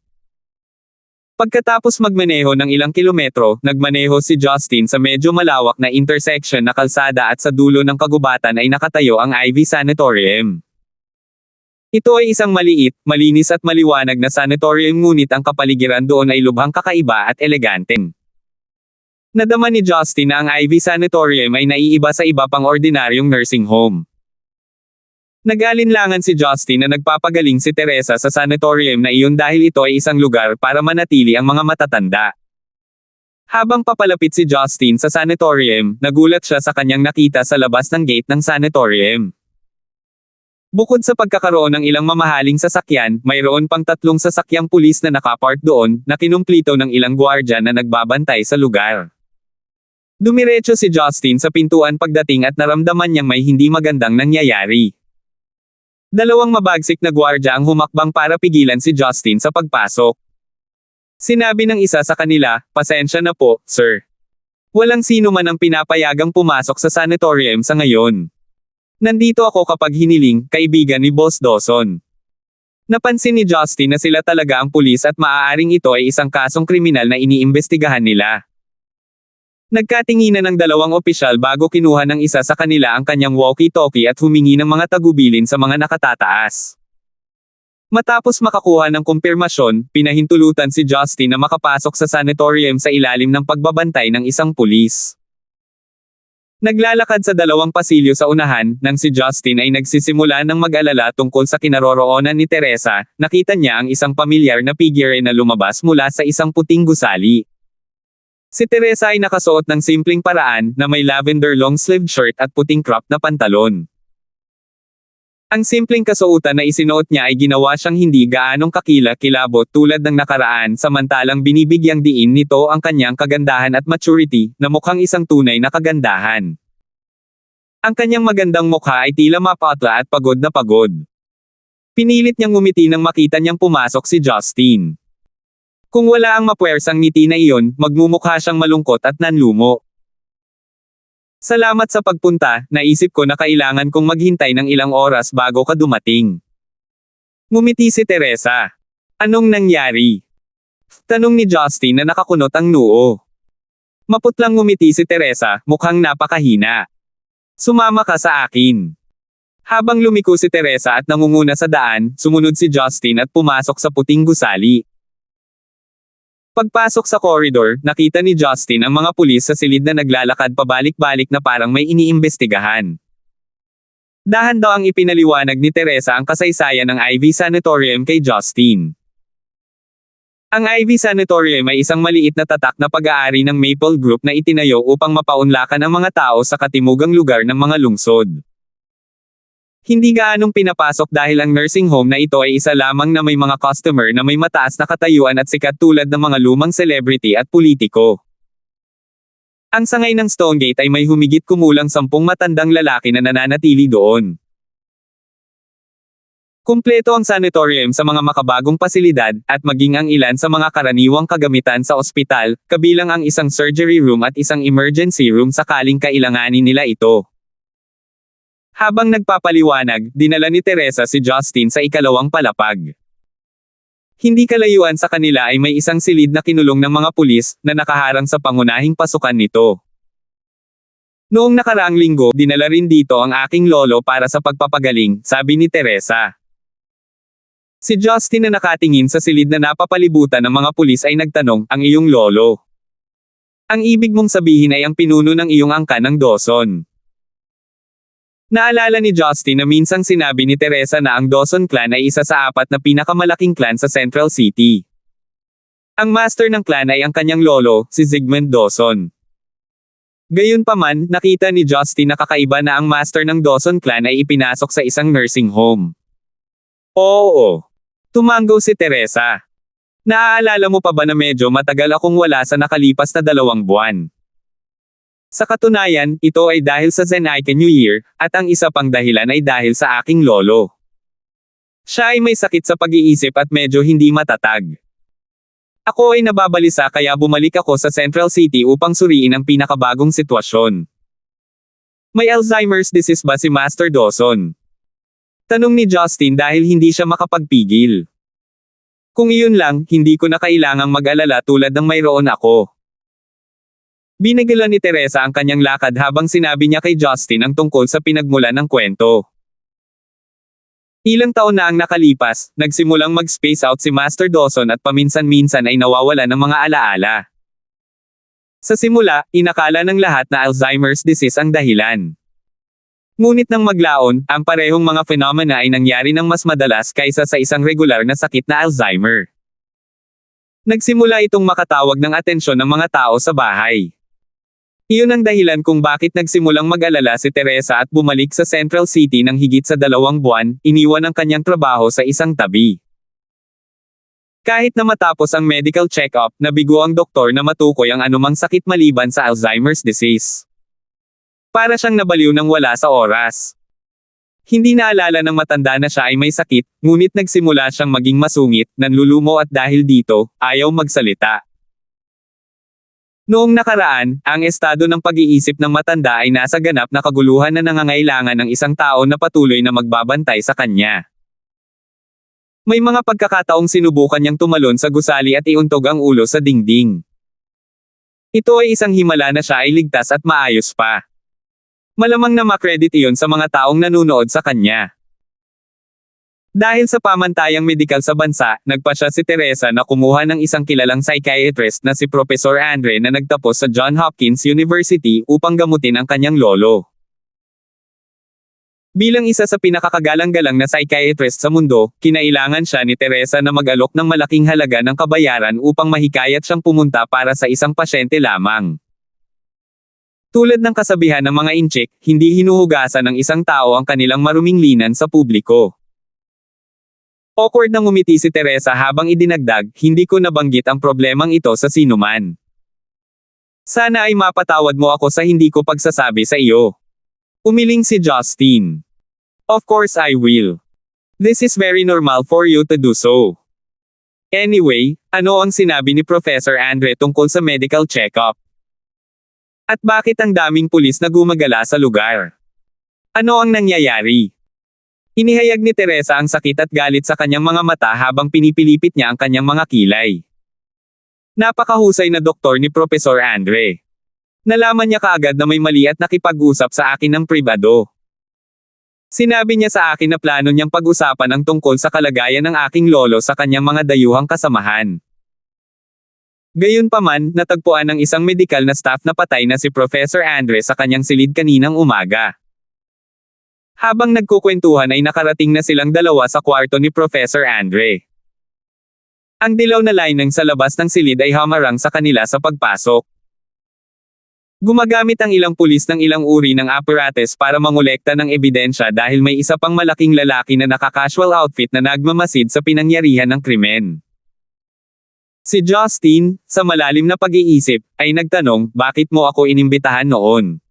Pagkatapos magmaneho ng ilang kilometro, nagmaneho si Justin sa medyo malawak na intersection na kalsada at sa dulo ng kagubatan ay nakatayo ang Ivy Sanatorium. Ito ay isang maliit, malinis at maliwanag na sanatorium ngunit ang kapaligiran doon ay lubhang kakaiba at elegante. Nadama ni Justin na ang Ivy Sanatorium ay naiiba sa iba pang ordinaryong nursing home. Nag-alinlangan si Justin na nagpapagaling si Teresa sa sanatorium na iyon dahil ito ay isang lugar para manatili ang mga matatanda. Habang papalapit si Justin sa sanatorium, nagulat siya sa kanyang nakita sa labas ng gate ng sanatorium. Bukod sa pagkakaroon ng ilang mamahaling sasakyan, mayroon pang 3 sasakyang pulis na nakapark doon, na kinumplito ng ilang gwardiya na nagbabantay sa lugar. Dumiretso si Justin sa pintuan pagdating at naramdaman niyang may hindi magandang nangyayari. 2 mabagsik na gwardiya ang humakbang para pigilan si Justin sa pagpasok. Sinabi ng isa sa kanila, "Pasensya na po, sir. Walang sino man ang pinapayagang pumasok sa sanatorium sa ngayon. Nandito ako kapag hiniling, kaibigan ni Boss Dawson." Napansin ni Justin na sila talaga ang pulis at maaaring ito ay isang kasong kriminal na iniimbestigahan nila. Nagkatinginan ng 2 opisyal bago kinuha ng isa sa kanila ang kanyang walkie-talkie at humingi ng mga tagubilin sa mga nakatataas. Matapos makakuha ng kumpirmasyon, pinahintulutan si Justin na makapasok sa sanatorium sa ilalim ng pagbabantay ng isang pulis. Naglalakad sa dalawang pasilyo sa unahan, nang si Justin ay nagsisimula ng mag-alala tungkol sa kinaroroonan ni Teresa, nakita niya ang isang pamilyar na figure na lumabas mula sa isang puting gusali. Si Teresa ay nakasuot ng simpleng paraan, na may lavender long-sleeved shirt at puting crop na pantalon. Ang simpleng kasuotan na isinuot niya ay ginawa siyang hindi gaanong kakilakilabot tulad ng nakaraan, samantalang binibigyang diin nito ang kanyang kagandahan at maturity, na mukhang isang tunay na kagandahan. Ang kanyang magandang mukha ay tila mapatla at pagod na pagod. Pinilit niyang ngumiti nang makita niyang pumasok si Justin. Kung wala ang mapuwersang ngiti na iyon, magmumukha siyang malungkot at nanlumo. Salamat sa pagpunta, naisip ko na kailangan kong maghintay ng ilang oras bago ka dumating. Ngumiti si Teresa. Anong nangyari? Tanong ni Justin na nakakunot ang noo. Maputlang ngumiti si Teresa, mukhang napakahina. Sumama ka sa akin. Habang lumiko si Teresa at nangunguna sa daan, sumunod si Justin at pumasok sa puting gusali. Pagpasok sa koridor, nakita ni Justin ang mga pulis sa silid na naglalakad pabalik-balik na parang may iniimbestigahan. Dahan daw ang ipinaliwanag ni Teresa ang kasaysayan ng Ivy Sanatorium kay Justin. Ang Ivy Sanatorium ay isang maliit na tatak na pag-aari ng Maple Group na itinayo upang mapaunlakan ang mga tao sa katimugang lugar ng mga lungsod. Hindi gaanong pinapasok dahil ang nursing home na ito ay isa lamang na may mga customer na may mataas na katayuan at sikat tulad ng mga lumang celebrity at politiko. Ang sangay ng Stonegate ay may humigit kumulang 10 matandang lalaki na nananatili doon. Kumpleto ang sanatorium sa mga makabagong pasilidad, at maging ang ilan sa mga karaniwang kagamitan sa ospital, kabilang ang isang surgery room at isang emergency room sakaling kailanganin nila ito. Habang nagpapaliwanag, dinala ni Teresa si Justin sa ikalawang palapag. Hindi kalayuan sa kanila ay may isang silid na kinulong ng mga pulis, na nakaharang sa pangunahing pasukan nito. Noong nakaraang linggo, dinala rin dito ang aking lolo para sa pagpapagaling, sabi ni Teresa. Si Justin na nakatingin sa silid na napapalibutan ng mga pulis ay nagtanong, ang iyong lolo? Ang ibig mong sabihin ay ang pinuno ng iyong angkan ng Dawson. Naalala ni Justin na minsang sinabi ni Teresa na ang Dawson clan ay isa sa 4 na pinakamalaking clan sa Central City. Ang master ng clan ay ang kanyang lolo, si Zygmunt Dawson. Gayunpaman, nakita ni Justin na kakaiba na ang master ng Dawson clan ay ipinasok sa isang nursing home. Oo. Tumango si Teresa. Naaalala mo pa ba na medyo matagal akong wala sa nakalipas na 2 buwan? Sa katunayan, ito ay dahil sa Zenaiken New Year, at ang isa pang dahilan ay dahil sa aking lolo. Siya ay may sakit sa pag-iisip at medyo hindi matatag. Ako ay nababalisa kaya bumalik ako sa Central City upang suriin ang pinakabagong sitwasyon. May Alzheimer's disease ba si Master Dawson? Tanong ni Justin dahil hindi siya makapagpigil. Kung iyon lang, hindi ko na kailangang mag-alala tulad ng mayroon ako. Binigilan ni Teresa ang kanyang lakad habang sinabi niya kay Justin ang tungkol sa pinagmulan ng kwento. Ilang taon na ang nakalipas, nagsimulang mag-space out si Master Dawson at paminsan-minsan ay nawawala ng mga alaala. Sa simula, inakala ng lahat na Alzheimer's disease ang dahilan. Ngunit nang maglaon, ang parehong mga phenomena ay nangyari ng mas madalas kaysa sa isang regular na sakit na Alzheimer. Nagsimula itong makatawag ng atensyon ng mga tao sa bahay. Iyon ang dahilan kung bakit nagsimulang mag-alala si Teresa at bumalik sa Central City ng higit sa 2 buwan, iniwan ang kanyang trabaho sa isang tabi. Kahit na matapos ang medical check-up, nabigo ang doktor na matukoy ang anumang sakit maliban sa Alzheimer's disease. Para siyang nabaliw ng wala sa oras. Hindi naalala ng matanda na siya ay may sakit, ngunit nagsimula siyang maging masungit, nanlulumo at dahil dito, ayaw magsalita. Noong nakaraan, ang estado ng pag-iisip ng matanda ay nasa ganap na kaguluhan na nangangailangan ng isang tao na patuloy na magbabantay sa kanya. May mga pagkakataong sinubukan niyang tumalon sa gusali at iuntog ang ulo sa dingding. Ito ay isang himala na siya ay ligtas at maayos pa. Malamang na makredit iyon sa mga taong nanunood sa kanya. Dahil sa pamantayang medikal sa bansa, nagpasya si Teresa na kumuha ng isang kilalang psychiatrist na si Professor Andre na nagtapos sa Johns Hopkins University upang gamutin ang kanyang lolo. Bilang isa sa pinakakagalang-galang na psychiatrist sa mundo, kinailangan siya ni Teresa na mag-alok ng malaking halaga ng kabayaran upang mahikayat siyang pumunta para sa isang pasyente lamang. Tulad ng kasabihan ng mga inchik, hindi hinuhugasan ng isang tao ang kanilang maruming linan sa publiko. Awkward na ngumiti si Teresa habang idinagdag, hindi ko nabanggit ang problemang ito sa sinuman. Sana ay mapatawad mo ako sa hindi ko pagsasabi sa iyo. Umiling si Justin. Of course I will. This is very normal for you to do so. Anyway, ano ang sinabi ni Professor Andre tungkol sa medical check-up? At bakit ang daming pulis na gumagala sa lugar? Ano ang nangyayari? Inihayag ni Teresa ang sakit at galit sa kanyang mga mata habang pinipilipit niya ang kanyang mga kilay. Napakahusay na doktor ni Professor Andre. Nalaman niya kaagad na may mali at nakipag-usap sa akin ng pribado. Sinabi niya sa akin na plano niyang pag-usapan ang tungkol sa kalagayan ng aking lolo sa kanyang mga dayuhang kasamahan. Gayunpaman, natagpuan ng isang medikal na staff na patay na si Professor Andre sa kanyang silid kaninang umaga. Habang nagkukwentuhan ay nakarating na silang dalawa sa kwarto ni Professor Andre. Ang dilaw na lining sa labas ng silid ay hamarang sa kanila sa pagpasok. Gumagamit ang ilang pulis ng ilang uri ng apparatus para mangolekta ng ebidensya dahil may isa pang malaking lalaki na naka-casual outfit na nagmamasid sa pinangyarihan ng krimen. Si Justin, sa malalim na pag-iisip, ay nagtanong, bakit mo ako inimbitahan noon?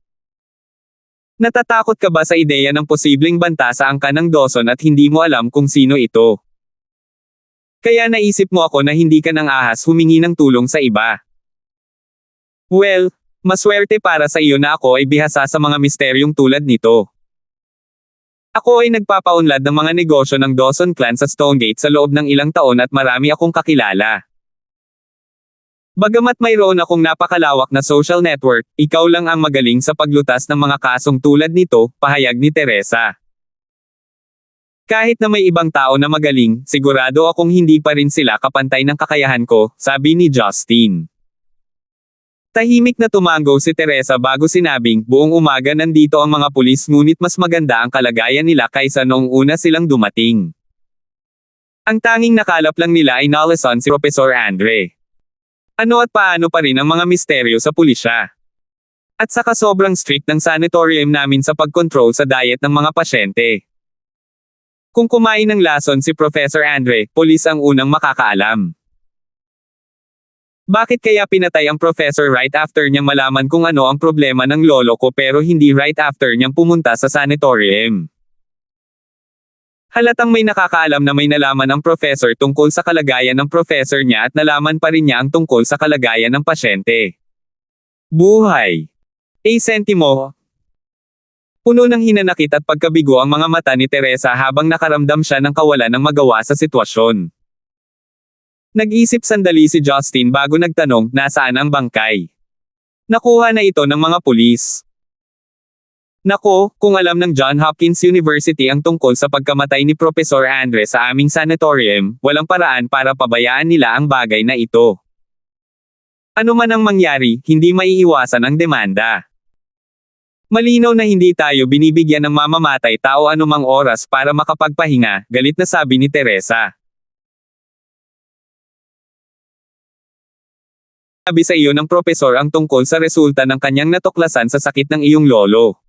Natatakot ka ba sa ideya ng posibleng banta sa angka ng Dawson at hindi mo alam kung sino ito? Kaya naisip mo ako na hindi ka nang ahas humingi ng tulong sa iba. Well, maswerte para sa iyo na ako ay bihasa sa mga misteryong tulad nito. Ako ay nagpapaunlad ng mga negosyo ng Dawson clan sa Stonegate sa loob ng ilang taon at marami akong kakilala. Bagamat mayroon akong napakalawak na social network, ikaw lang ang magaling sa paglutas ng mga kasong tulad nito, pahayag ni Teresa. Kahit na may ibang tao na magaling, sigurado akong hindi pa rin sila kapantay ng kakayahan ko, sabi ni Justin. Tahimik na tumango si Teresa bago sinabing, buong umaga nandito ang mga pulis ngunit mas maganda ang kalagayan nila kaysa noong una silang dumating. Ang tanging nakalap lang nila ay nalasan si Professor Andre. Ano at paano pa rin ang mga misteryo sa pulisya? At saka sobrang strict ng sanatorium namin sa pagkontrol sa diet ng mga pasyente. Kung kumain ng lason si Professor Andre, pulis ang unang makakaalam. Bakit kaya pinatay ang professor right after niyang malaman kung ano ang problema ng lolo ko pero hindi right after niyang pumunta sa sanatorium? Halatang may nakakaalam na may nalaman ang professor tungkol sa kalagayan ng professor niya at nalaman pa rin niya ang tungkol sa kalagayan ng pasyente. Buhay. Sentimo. Puno ng hinanakit at pagkabigo ang mga mata ni Teresa habang nakaramdam siya ng kawalan ng magawa sa sitwasyon. Nag-isip sandali si Justin bago nagtanong, nasaan ang bangkay? Nakuha na ito ng mga pulis. Nako, kung alam ng Johns Hopkins University ang tungkol sa pagkamatay ni Professor Andre sa aming sanatorium, walang paraan para pabayaan nila ang bagay na ito. Ano man ang mangyari, hindi maiiwasan ang demanda. Malinaw na hindi tayo binibigyan ng mamamatay tao anumang oras para makapagpahinga, galit na sabi ni Teresa. Sabi sa iyo ng propesor ang tungkol sa resulta ng kanyang natuklasan sa sakit ng iyong lolo.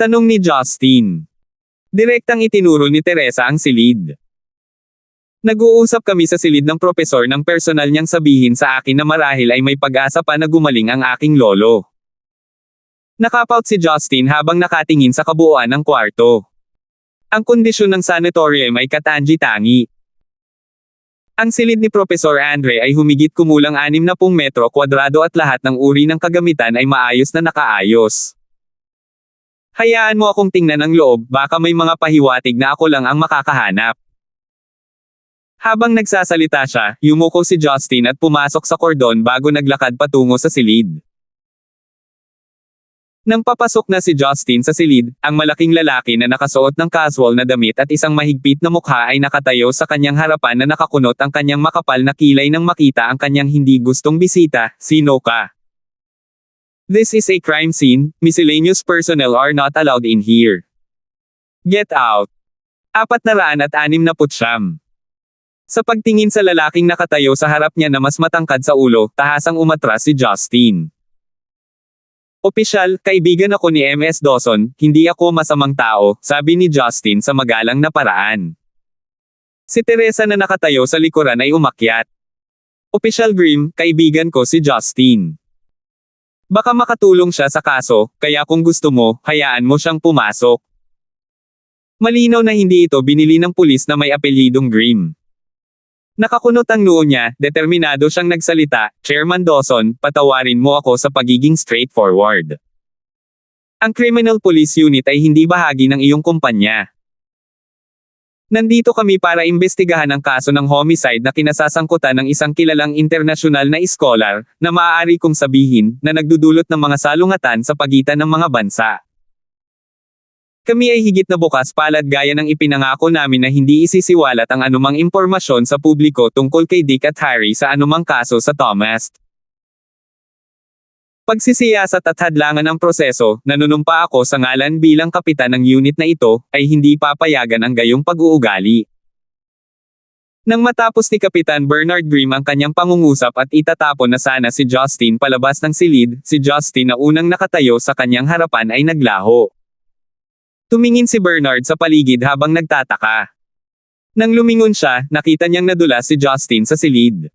Tanong ni Justin. Direktang itinuro ni Teresa ang silid. Nag-uusap kami sa silid ng propesor ng personal niyang sabihin sa akin na marahil ay may pag-asa pa na gumaling ang aking lolo. Nakapout si Justin habang nakatingin sa kabuuan ng kwarto. Ang kondisyon ng sanatorium ay katangi-tangi. Ang silid ni Professor Andre ay humigit kumulang 60 metro kwadrado at lahat ng uri ng kagamitan ay maayos na nakaayos. Hayaan mo akong tingnan ang loob, baka may mga pahiwatig na ako lang ang makakahanap. Habang nagsasalita siya, yumuko si Justin at pumasok sa kordon bago naglakad patungo sa silid. Nang papasok na si Justin sa silid, ang malaking lalaki na nakasuot ng casual na damit at isang mahigpit na mukha ay nakatayo sa kanyang harapan na nakakunot ang kanyang makapal na kilay nang makita ang kanyang hindi gustong bisita. Sino ka? This is a crime scene, miscellaneous personnel are not allowed in here. Get out. 469. Sa pagtingin sa lalaking nakatayo sa harap niya na mas matangkad sa ulo, tahasang umatras si Justin. Opisyal, kaibigan ako ni MS Dawson, hindi ako masamang tao, sabi ni Justin sa magalang na paraan. Si Teresa na nakatayo sa likuran ay umakyat. Opisyal Grimm, kaibigan ko si Justin. Baka makatulong siya sa kaso, kaya kung gusto mo, hayaan mo siyang pumasok. Malinaw na hindi ito binili ng pulis na may apelyidong Grimm. Nakakunot ang noo niya, determinado siyang nagsalita, Chairman Dawson, patawarin mo ako sa pagiging straightforward. Ang Criminal Police Unit ay hindi bahagi ng iyong kumpanya. Nandito kami para imbestigahan ang kaso ng homicide na kinasasangkutan ng isang kilalang internasyonal na iskolar, na maaari kong sabihin, na nagdudulot ng mga salungatan sa pagitan ng mga bansa. Kami ay higit na bukas palad gaya ng ipinangako namin na hindi isisiwalat ang anumang impormasyon sa publiko tungkol kay Dick at Harry sa anumang kaso sa Thomas. Pagsisiyasat at hadlangan ng proseso, nanunumpa ako sa ngalan bilang kapitan ng unit na ito, ay hindi papayagan ang gayong pag-uugali. Nang matapos ni Kapitan Bernard Grimm ang kanyang pangungusap at itatapon na sana si Justin palabas ng silid, si Justin na unang nakatayo sa kanyang harapan ay naglaho. Tumingin si Bernard sa paligid habang nagtataka. Nang lumingon siya, nakita niyang nadulas si Justin sa silid.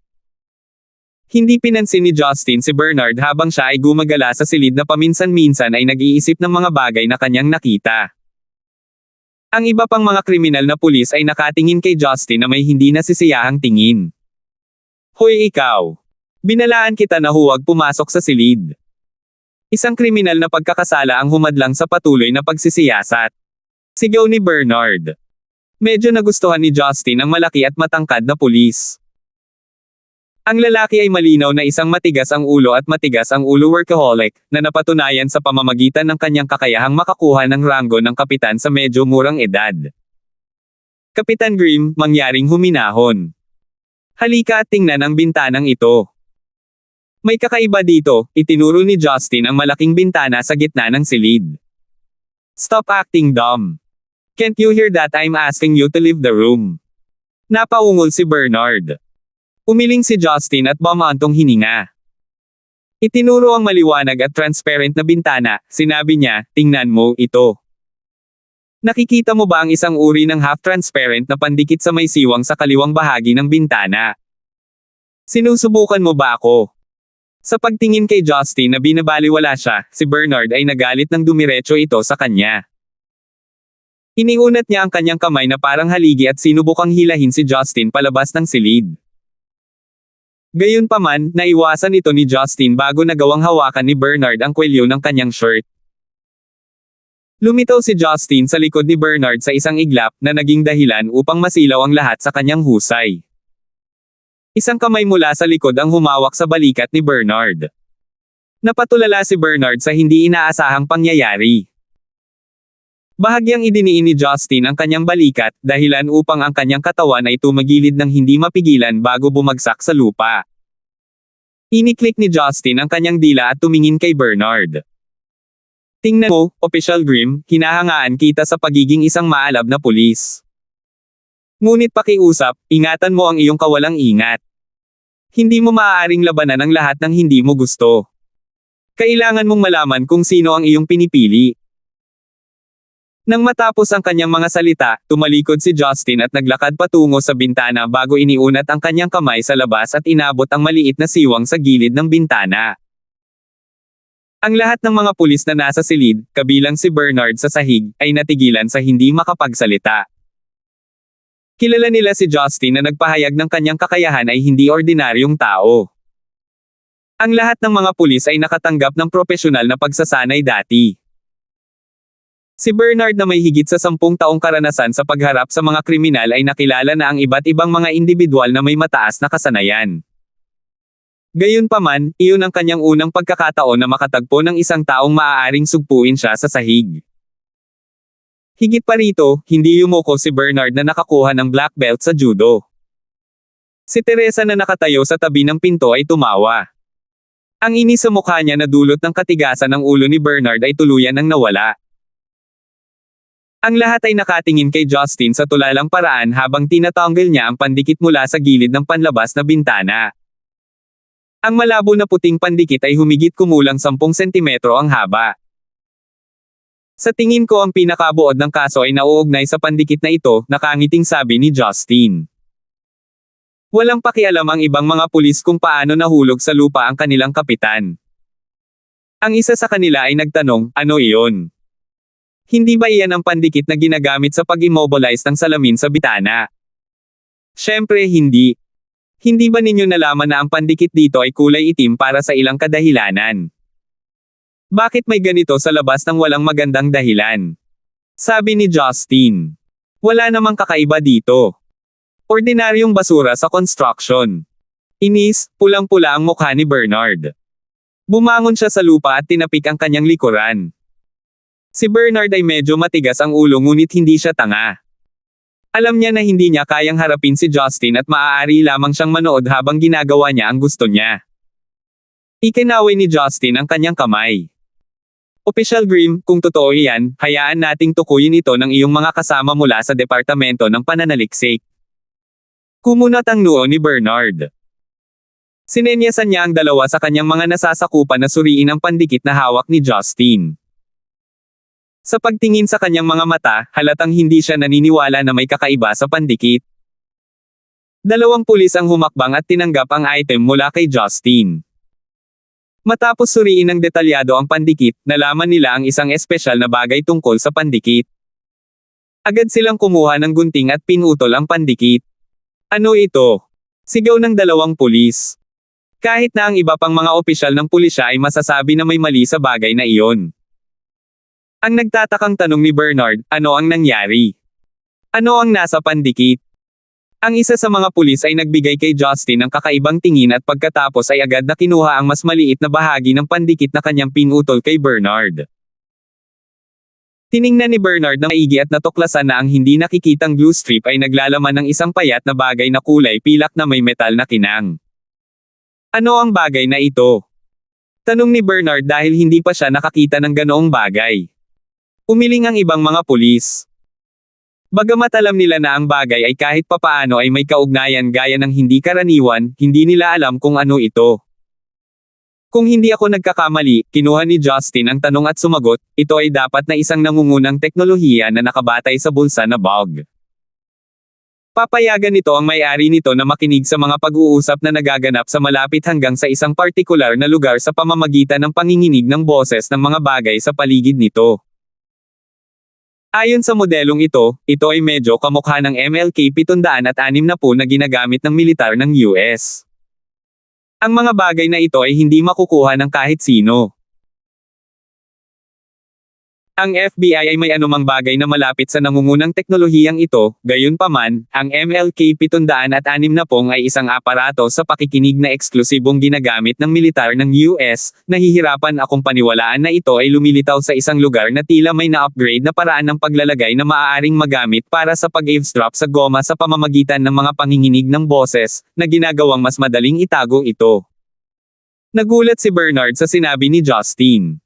Hindi pinansin ni Justin si Bernard habang siya ay gumagala sa silid na paminsan-minsan ay nag-iisip ng mga bagay na kanyang nakita. Ang iba pang mga kriminal na pulis ay nakatingin kay Justin na may hindi nasisiyahang tingin. Hoy ikaw! Binalaan kita na huwag pumasok sa silid. Isang kriminal na pagkakasala ang humadlang sa patuloy na pagsisiyasat. Sigaw ni Bernard. Medyo nagustuhan ni Justin ang malaki at matangkad na pulis. Ang lalaki ay malinaw na isang matigas ang ulo at matigas ang ulo workaholic, na napatunayan sa pamamagitan ng kanyang kakayahang makakuha ng ranggo ng kapitan sa medyo murang edad. Kapitan Grimm, mangyaring huminahon. Halika at tingnan ang bintanang ito. May kakaiba dito, itinuro ni Justin ang malaking bintana sa gitna ng silid. Stop acting dumb. Can't you hear that I'm asking you to leave the room? Napaungol si Bernard. Umiling si Justin at bumantong hininga. Itinuro ang maliwanag at transparent na bintana, sinabi niya, tingnan mo, ito. Nakikita mo ba ang isang uri ng half-transparent na pandikit sa may siwang sa kaliwang bahagi ng bintana? Sinusubukan mo ba ako? Sa pagtingin kay Justin na binabaliwala siya, si Bernard ay nagalit ng dumiretso ito sa kanya. Iniunat niya ang kanyang kamay na parang haligi at sinubukang hilahin si Justin palabas ng silid. Gayunpaman, naiwasan ito ni Justin bago nagawang hawakan ni Bernard ang kwelyo ng kanyang shirt. Lumitaw si Justin sa likod ni Bernard sa isang iglap na naging dahilan upang masilaw ang lahat sa kanyang husay. Isang kamay mula sa likod ang humawak sa balikat ni Bernard. Napatulala si Bernard sa hindi inaasahang pangyayari. Bahagyang idiniin ni Justin ang kanyang balikat, dahilan upang ang kanyang katawan ay tumagilid ng hindi mapigilan bago bumagsak sa lupa. Iniklik ni Justin ang kanyang dila at tumingin kay Bernard. Tingnan mo, Opisyal Grimm, hinahangaan kita sa pagiging isang maalab na pulis. Ngunit pakiusap, ingatan mo ang iyong kawalang ingat. Hindi mo maaaring labanan ang lahat ng hindi mo gusto. Kailangan mong malaman kung sino ang iyong pinipili. Nang matapos ang kanyang mga salita, tumalikod si Justin at naglakad patungo sa bintana bago iniunat ang kanyang kamay sa labas at inabot ang maliit na siwang sa gilid ng bintana. Ang lahat ng mga pulis na nasa silid, kabilang si Bernard sa sahig, ay natigilan sa hindi makapagsalita. Kilala nila si Justin na nagpahayag ng kanyang kakayahan ay hindi ordinaryong tao. Ang lahat ng mga pulis ay nakatanggap ng propesyonal na pagsasanay dati. Si Bernard na may higit sa 10 taong karanasan sa pagharap sa mga kriminal ay nakilala na ang iba't ibang mga individual na may mataas na kasanayan. Gayunpaman, iyon ang kanyang unang pagkakataon na makatagpo ng isang taong maaaring sugpuin siya sa sahig. Higit pa rito, hindi yumuko si Bernard na nakakuha ng black belt sa judo. Si Teresa na nakatayo sa tabi ng pinto ay tumawa. Ang inis sa mukha niya na dulot ng katigasan ng ulo ni Bernard ay tuluyan nang nawala. Ang lahat ay nakatingin kay Justin sa tulalang paraan habang tinatanggal niya ang pandikit mula sa gilid ng panlabas na bintana. Ang malabo na puting pandikit ay humigit kumulang 10 sentimetro ang haba. Sa tingin ko ang pinakabuod ng kaso ay nauugnay sa pandikit na ito, nakangiting sabi ni Justin. Walang pakialam ang ibang mga pulis kung paano nahulog sa lupa ang kanilang kapitan. Ang isa sa kanila ay nagtanong, ano iyon? Hindi ba iyan ang pandikit na ginagamit sa pag-immobilize ng salamin sa bitana? Siyempre hindi. Hindi ba ninyo nalaman na ang pandikit dito ay kulay itim para sa ilang kadahilanan? Bakit may ganito sa labas ng walang magandang dahilan? Sabi ni Justin. Wala namang kakaiba dito. Ordinaryong basura sa construction. Inis, pulang-pula ang mukha ni Bernard. Bumangon siya sa lupa at tinapik ang kanyang likuran. Si Bernard ay medyo matigas ang ulo ngunit hindi siya tanga. Alam niya na hindi niya kayang harapin si Justin at maaari lamang siyang manood habang ginagawa niya ang gusto niya. Ikinaway ni Justin ang kanyang kamay. Official Grim, kung totoo iyan, hayaan nating tukuyin ito ng iyong mga kasama mula sa Departamento ng Pananaliksik. Kumunat ang noo ni Bernard. Sinenyasan niya ang dalawa sa kanyang mga nasasakupan na suriin ang pandikit na hawak ni Justin. Sa pagtingin sa kanyang mga mata, halatang hindi siya naniniwala na may kakaiba sa pandikit. 2 pulis ang humakbang at tinanggap ang item mula kay Justin. Matapos suriin ng detalyado ang pandikit, nalaman nila ang isang espesyal na bagay tungkol sa pandikit. Agad silang kumuha ng gunting at pinutol ang pandikit. Ano ito? Sigaw ng 2 pulis. Kahit na ang iba pang mga opisyal ng pulisya ay masasabi na may mali sa bagay na iyon. Ang nagtatakang tanong ni Bernard, ano ang nangyari? Ano ang nasa pandikit? Ang isa sa mga pulis ay nagbigay kay Justin ng kakaibang tingin at pagkatapos ay agad na kinuha ang mas maliit na bahagi ng pandikit na kanyang pinutol kay Bernard. Tiningnan ni Bernard na maigi at natuklasan na ang hindi nakikitang glue strip ay naglalaman ng isang payat na bagay na kulay pilak na may metal na kinang. Ano ang bagay na ito? Tanong ni Bernard dahil hindi pa siya nakakita ng ganoong bagay. Umiling ang ibang mga pulis. Bagamat alam nila na ang bagay ay kahit papaano ay may kaugnayan gaya ng hindi karaniwan, hindi nila alam kung ano ito. Kung hindi ako nagkakamali, kinuha ni Justin ang tanong at sumagot, ito ay dapat na isang nangungunang teknolohiya na nakabatay sa bulsa na bag. Papayagan nito ang may-ari nito na makinig sa mga pag-uusap na nagaganap sa malapit hanggang sa isang partikular na lugar sa pamamagitan ng panginginig ng boses ng mga bagay sa paligid nito. Ayon sa modelong ito ay medyo kamukha ng MLK-760 na ginagamit ng militar ng US. Ang mga bagay na ito ay hindi makukuha ng kahit sino. Ang FBI ay may anumang bagay na malapit sa nangungunang teknolohiyang ito, gayunpaman, ang MLK-760 ay isang aparato sa pakikinig na eksklusibong ginagamit ng militar ng US, nahihirapan akong paniwalaan na ito ay lumilitaw sa isang lugar na tila may na-upgrade na paraan ng paglalagay na maaaring magamit para sa pag-eavesdrop sa goma sa pamamagitan ng mga panginginig ng boses, na ginagawang mas madaling itago ito. Nagulat si Bernard sa sinabi ni Justin.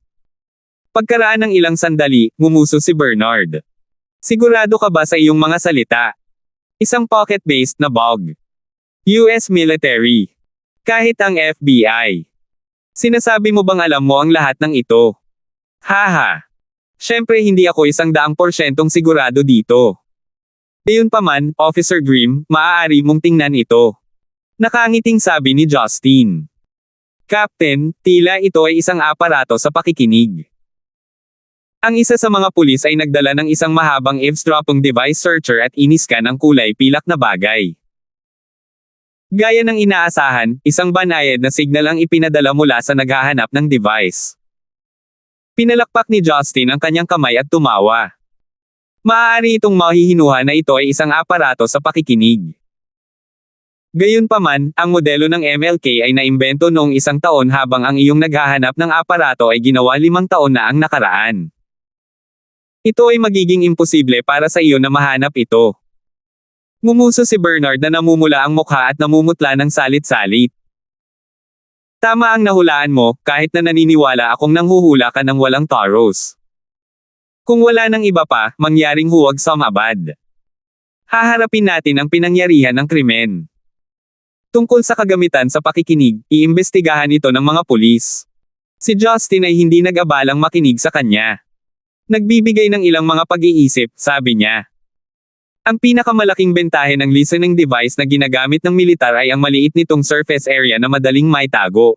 Pagkaraan ng ilang sandali, ngumuso si Bernard. Sigurado ka ba sa iyong mga salita? Isang pocket-based na bug. US military. Kahit ang FBI. Sinasabi mo bang alam mo ang lahat ng ito? Haha. Siyempre hindi ako 100% sigurado dito. Gayunpaman, Officer Grimm, maaari mong tingnan ito. Nakangiting sabi ni Justin. Captain, tila ito ay isang aparato sa pakikinig. Ang isa sa mga pulis ay nagdala ng isang mahabang eavesdropping device searcher at iniskan ang kulay pilak na bagay. Gaya ng inaasahan, isang banayad na signal ang ipinadala mula sa naghahanap ng device. Pinalakpak ni Justin ang kanyang kamay at tumawa. Maaari itong mahihinuha na ito ay isang aparato sa pakikinig. Gayunpaman, ang modelo ng MLK ay naimbento noong 1 taon habang ang iyong naghahanap ng aparato ay ginawa 5 taon na ang nakaraan. Ito ay magiging imposible para sa iyo na mahanap ito. Ngumuso si Bernard na namumula ang mukha at namumutla ng salit-salit. Tama ang nahulaan mo, kahit na naniniwala akong nanghuhula ka ng walang taros. Kung wala nang iba pa, mangyaring huwag sumabad. Haharapin natin ang pinangyarihan ng krimen. Tungkol sa kagamitan sa pakikinig, iimbestigahan ito ng mga pulis. Si Justin ay hindi nag-abalang makinig sa kanya. Nagbibigay ng ilang mga pag-iisip, sabi niya. Ang pinakamalaking bentahe ng listening device na ginagamit ng militar ay ang maliit nitong surface area na madaling maitago.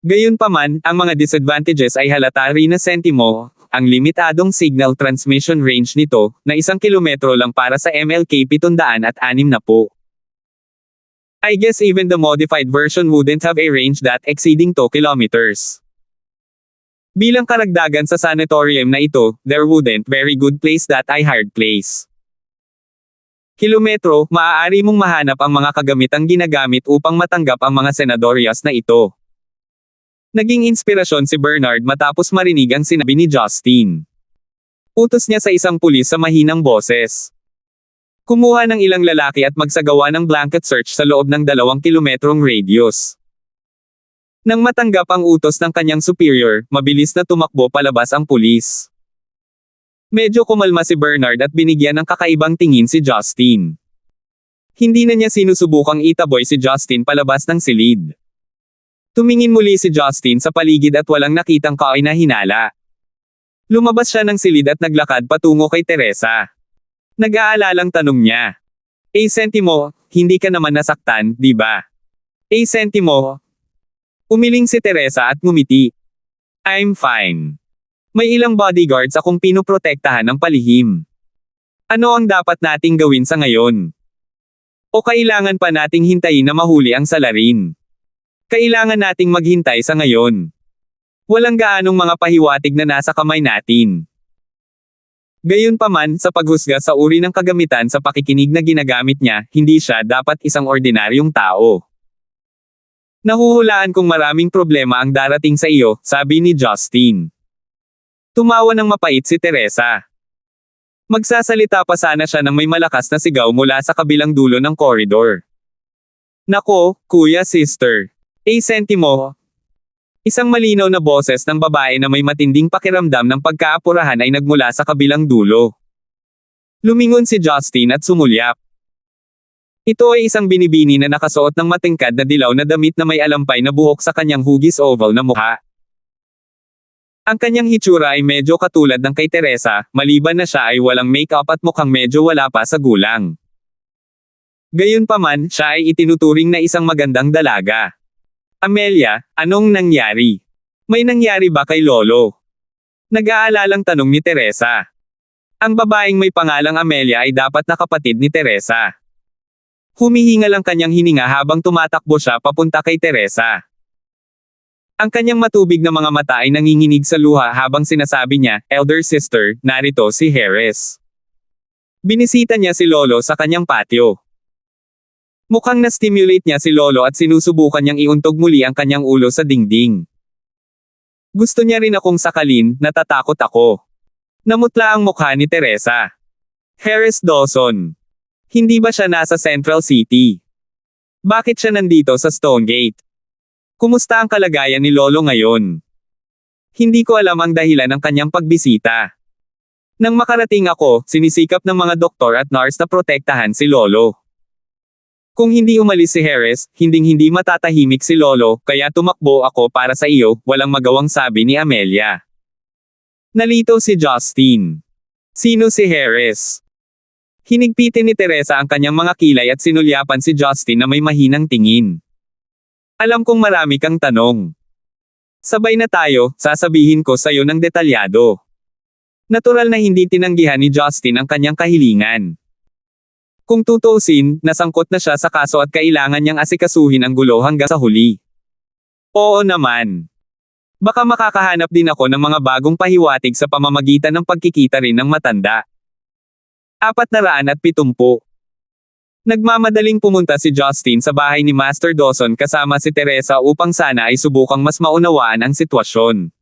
Gayunpaman, ang mga disadvantages ay halata rin na sentimo, ang limitadong signal transmission range nito, na 1 kilometro lang para sa MLK 760. I guess even the modified version wouldn't have a range that exceeding 2 kilometers. Bilang karagdagan sa sanatorium na ito, there wouldn't very good place that I hired place. Kilometro, maaari mong mahanap ang mga kagamitang ginagamit upang matanggap ang mga senadoryas na ito. Naging inspirasyon si Bernard matapos marinig ang sinabi ni Justin. Utos niya sa isang pulis sa mahinang boses. Kumuha ng ilang lalaki at magsagawa ng blanket search sa loob ng 2 kilometrong radius. Nang matanggap ang utos ng kanyang superior, mabilis na tumakbo palabas ang pulis. Medyo kumalma si Bernard at binigyan ng kakaibang tingin si Justin. Hindi na niya sinusubukang itaboy si Justin palabas ng silid. Tumingin muli si Justin sa paligid at walang nakitang kainahinala. Lumabas siya ng silid at naglakad patungo kay Teresa. Nag-aalalang tanong niya. Sentimo, hindi ka naman nasaktan, di ba? Sentimo. Umiling si Teresa at ngumiti. I'm fine. May ilang bodyguards akong pinoprotektahan ng palihim. Ano ang dapat nating gawin sa ngayon? O kailangan pa nating hintayin na mahuli ang salarin? Kailangan nating maghintay sa ngayon. Walang gaanong mga pahiwatig na nasa kamay natin. Gayunpaman, sa paghusga sa uri ng kagamitan sa pakikinig na ginagamit niya, hindi siya dapat isang ordinaryong tao. Nahuhulaan kong maraming problema ang darating sa iyo, sabi ni Justin. Tumawa ng mapait si Teresa. Magsasalita pa sana siya ng may malakas na sigaw mula sa kabilang dulo ng koridor. Nako, kuya sister. Sentimo. Isang malinaw na boses ng babae na may matinding pakiramdam ng pagkaapurahan ay nagmula sa kabilang dulo. Lumingon si Justin at sumulyap. Ito ay isang binibini na nakasuot ng matingkad na dilaw na damit na may alampay na buhok sa kanyang hugis oval na mukha. Ang kanyang hitsura ay medyo katulad ng kay Teresa, maliban na siya ay walang makeup at mukhang medyo wala pa sa gulang. Gayunpaman, siya ay itinuturing na isang magandang dalaga. Amelia, anong nangyari? May nangyari ba kay Lolo? Nag-aalalang tanong ni Teresa. Ang babaeng may pangalang Amelia ay dapat na kapatid ni Teresa. Humihingal ang kanyang hininga habang tumatakbo siya papunta kay Teresa. Ang kanyang matubig na mga mata ay nanginginig sa luha habang sinasabi niya, Elder sister, narito si Harris. Binisita niya si Lolo sa kanyang patio. Mukhang na-stimulate niya si Lolo at sinusubukan niyang iuntog muli ang kanyang ulo sa dingding. Gusto niya rin akong sakalin, natatakot ako. Namutla ang mukha ni Teresa. Harris Dawson. Hindi ba siya nasa Central City? Bakit siya nandito sa Stonegate? Kumusta ang kalagayan ni Lolo ngayon? Hindi ko alam ang dahilan ng kanyang pagbisita. Nang makarating ako, sinisikap ng mga doktor at nurse na protektahan si Lolo. Kung hindi umalis si Harris, hinding-hindi matatahimik si Lolo, kaya tumakbo ako para sa iyo, walang magawang sabi ni Amelia. Nalito si Justin. Sino si Harris? Hinigpitin ni Teresa ang kanyang mga kilay at sinulyapan si Justin na may mahinang tingin. Alam kong marami kang tanong. Sabay na tayo, sasabihin ko sa iyo ng detalyado. Natural na hindi tinanggihan ni Justin ang kanyang kahilingan. Kung tutuusin, nasangkot na siya sa kaso at kailangan niyang asikasuhin ang gulo hanggang sa huli. Oo naman. Baka makakahanap din ako ng mga bagong pahiwatig sa pamamagitan ng pagkikita rin ng matanda. 470. Nagmamadaling pumunta si Justin sa bahay ni Master Dawson kasama si Teresa upang sana ay subukang mas maunawaan ang sitwasyon.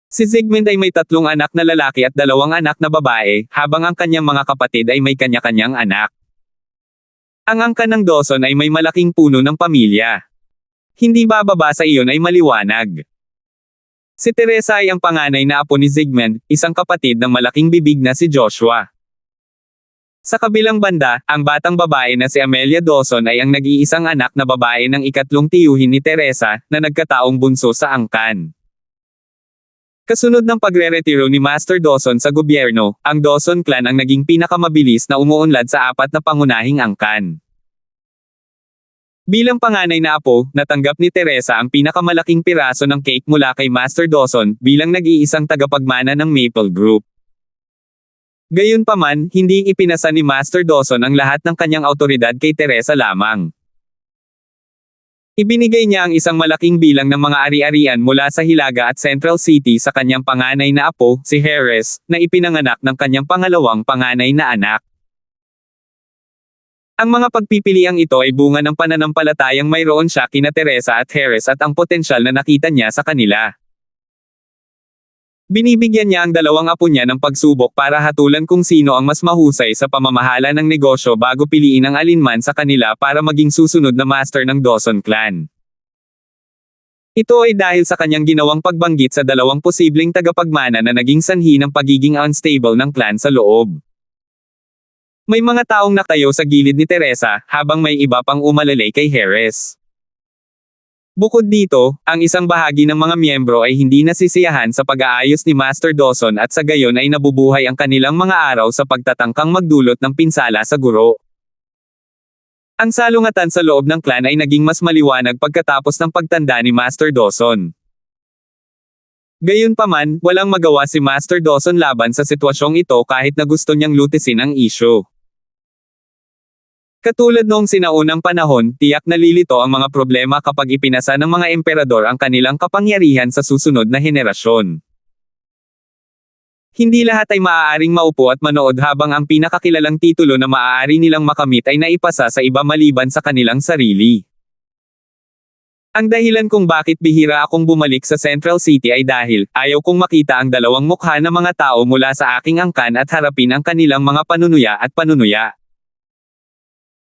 Si Zygmunt ay may 3 anak na lalaki at 2 anak na babae, habang ang kanyang mga kapatid ay may kanya-kanyang anak. Ang angkan ng Dawson ay may malaking puno ng pamilya. Hindi bababa sa iyon ay maliwanag. Si Teresa ay ang panganay na apo ni Zygmunt, isang kapatid ng malaking bibig na si Joshua. Sa kabilang banda, ang batang babae na si Amelia Dawson ay ang nag-iisang anak na babae ng ikatlong tiyuhin ni Teresa, na nagkataong bunso sa angkan. Kasunod ng pagre-retiro ni Master Dawson sa gobyerno, ang Dawson clan ang naging pinakamabilis na umuunlad sa 4 na pangunahing angkan. Bilang panganay na apo, natanggap ni Teresa ang pinakamalaking piraso ng cake mula kay Master Dawson, bilang nag-iisang tagapagmana ng Maple Group. Gayunpaman, hindi ipinasa ni Master Dawson ang lahat ng kanyang awtoridad kay Teresa lamang. Ibinigay niya ang isang malaking bilang ng mga ari-arian mula sa Hilaga at Central City sa kanyang panganay na apo, si Harris, na ipinanganak ng kanyang pangalawang panganay na anak. Ang mga pagpipiliang ito ay bunga ng pananampalatayang mayroon siya kina Teresa at Harris at ang potensyal na nakita niya sa kanila. Binibigyan niya ang 2 apo niya ng pagsubok para hatulan kung sino ang mas mahusay sa pamamahala ng negosyo bago piliin ang alinman sa kanila para maging susunod na master ng Dawson clan. Ito ay dahil sa kanyang ginawang pagbanggit sa 2 posibleng tagapagmana na naging sanhi ng pagiging unstable ng clan sa loob. May mga taong nakayo sa gilid ni Teresa, habang may iba pang umalalay kay Harris. Bukod dito, ang isang bahagi ng mga miyembro ay hindi nasisiyahan sa pag-aayos ni Master Dawson at sa gayon ay nabubuhay ang kanilang mga araw sa pagtatangkang magdulot ng pinsala sa guro. Ang salungatan sa loob ng clan ay naging mas maliwanag pagkatapos ng pagtanda ni Master Dawson. Gayunpaman, walang magawa si Master Dawson laban sa sitwasyong ito kahit na gusto niyang lutisin ang isyu. Katulad noong sinaunang panahon, tiyak na lilito ang mga problema kapag ipinasa ng mga emperador ang kanilang kapangyarihan sa susunod na henerasyon. Hindi lahat ay maaaring maupo at manood habang ang pinakakilalang titulo na maaari nilang makamit ay naipasa sa iba maliban sa kanilang sarili. Ang dahilan kung bakit bihira akong bumalik sa Central City ay dahil, ayaw kong makita ang 2 mukha na mga tao mula sa aking angkan at harapin ang kanilang mga panunuya at panunuya.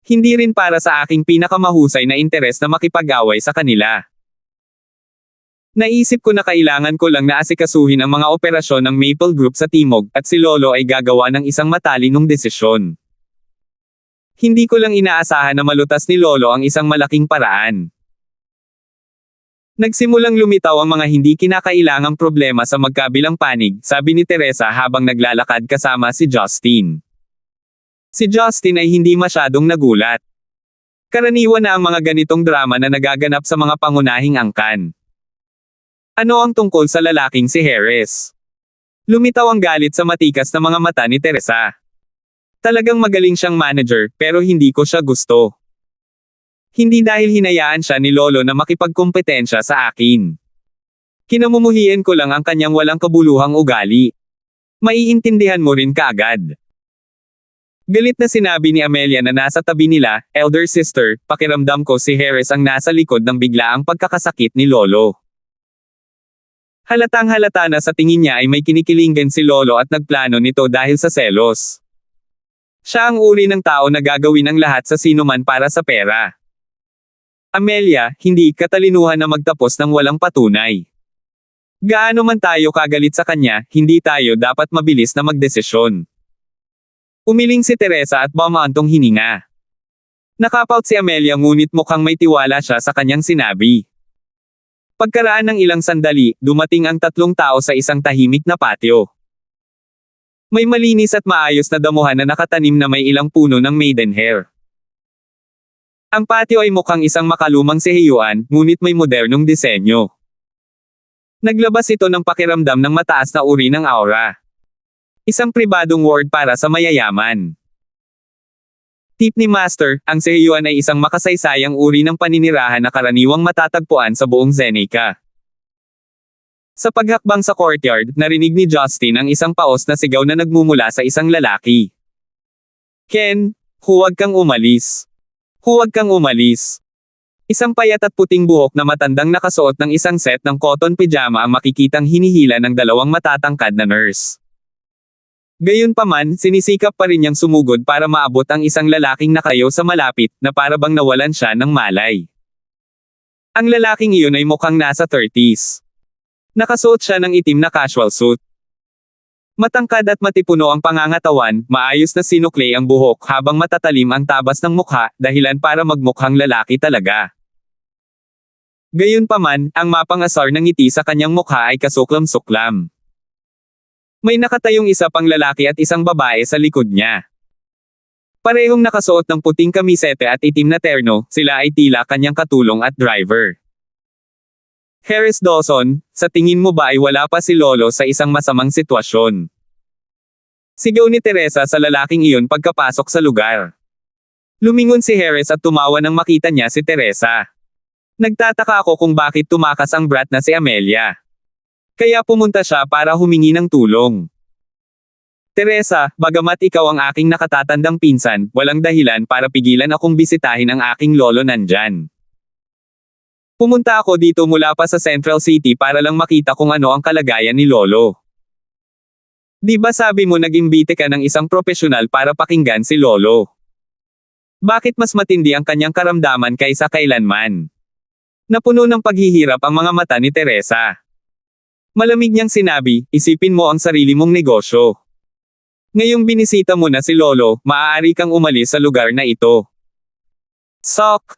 Hindi rin para sa aking pinakamahusay na interes na makipag-away sa kanila. Naisip ko na kailangan ko lang na asikasuhin ang mga operasyon ng Maple Group sa Timog, at si Lolo ay gagawa ng isang matalinong desisyon. Hindi ko lang inaasahan na malutas ni Lolo ang isang malaking paraan. Nagsimulang lumitaw ang mga hindi kinakailangang problema sa magkabilang panig, sabi ni Teresa habang naglalakad kasama si Justin. Si Justin ay hindi masyadong nagulat. Karaniwan na ang mga ganitong drama na nagaganap sa mga pangunahing angkan. Ano ang tungkol sa lalaking si Harris? Lumitaw ang galit sa matikas na mga mata ni Teresa. Talagang magaling siyang manager, pero hindi ko siya gusto. Hindi dahil hinayaan siya ni Lolo na makipagkompetensya sa akin. Kinamumuhian ko lang ang kanyang walang kabuluhang ugali. Maiintindihan mo rin kaagad. Galit na sinabi ni Amelia na nasa tabi nila, elder sister, pakiramdam ko si Harris ang nasa likod ng biglaang pagkakasakit ni Lolo. Halatang halata na sa tingin niya ay may kinikilingan si Lolo at nagplano nito dahil sa selos. Siya ang uri ng tao na gagawin ang lahat sa sinuman para sa pera. Amelia, hindi katalinuhan na magtapos ng walang patunay. Gaano man tayo kagalit sa kanya, hindi tayo dapat mabilis na magdesisyon. Umiling si Teresa at bumantong hininga. Nakapout si Amelia ngunit mukhang may tiwala siya sa kanyang sinabi. Pagkaraan ng ilang sandali, dumating ang 3 tao sa isang tahimik na patio. May malinis at maayos na damuhan na nakatanim na may ilang puno ng maidenhair. Ang patio ay mukhang isang makalumang sehiyuan, ngunit may modernong disenyo. Naglabas ito ng pakiramdam ng mataas na uri ng aura. Isang pribadong ward para sa mayayaman. Tip ni Master, ang sehiyuan ay isang makasaysayang uri ng paninirahan na karaniwang matatagpuan sa buong Zeneca. Sa paghakbang sa courtyard, narinig ni Justin ang isang paos na sigaw na nagmumula sa isang lalaki. Ken, Huwag kang umalis. Huwag kang umalis. Isang payat at puting buhok na matandang nakasuot ng isang set ng cotton pajama ang makikitang hinihila ng dalawang matatangkad na nurse. Gayunpaman, sinisikap pa rin niyang sumugod para maabot ang isang lalaking nakayo sa malapit na para bang nawalan siya ng malay. Ang lalaking iyon ay mukhang nasa 30s. Nakasuot siya ng itim na casual suit. Matangkad at matipuno ang pangangatawan, maayos na sinukli ang buhok habang matatalim ang tabas ng mukha, dahilan para magmukhang lalaki talaga. Gayunpaman, ang mapangasar ng ngiti sa kanyang mukha ay kasuklam-suklam. May nakatayong isa pang lalaki at isang babae sa likod niya. Parehong nakasuot ng puting kamisete at itim na terno, sila ay tila kanyang katulong at driver. Harris Dawson, sa tingin mo ba ay wala pa si Lolo sa isang masamang sitwasyon? Sigaw ni Teresa sa lalaking iyon pagkapasok sa lugar. Lumingon si Harris at tumawa nang makita niya si Teresa. Nagtataka ako kung bakit tumakas ang brat na si Amelia. Kaya pumunta siya para humingi ng tulong. Teresa, bagamat ikaw ang aking nakatatandang pinsan, walang dahilan para pigilan akong bisitahin ang aking lolo nandyan. Pumunta ako dito mula pa sa Central City para lang makita kung ano ang kalagayan ni Lolo. Di ba sabi mo nag-imbite ka ng isang profesional para pakinggan si Lolo? Bakit mas matindi ang kanyang karamdaman kaysa kailanman? Napuno ng paghihirap ang mga mata ni Teresa. Malamig niyang sinabi, isipin mo ang sarili mong negosyo. Ngayong binisita mo na si Lolo, maaari kang umalis sa lugar na ito. Sok!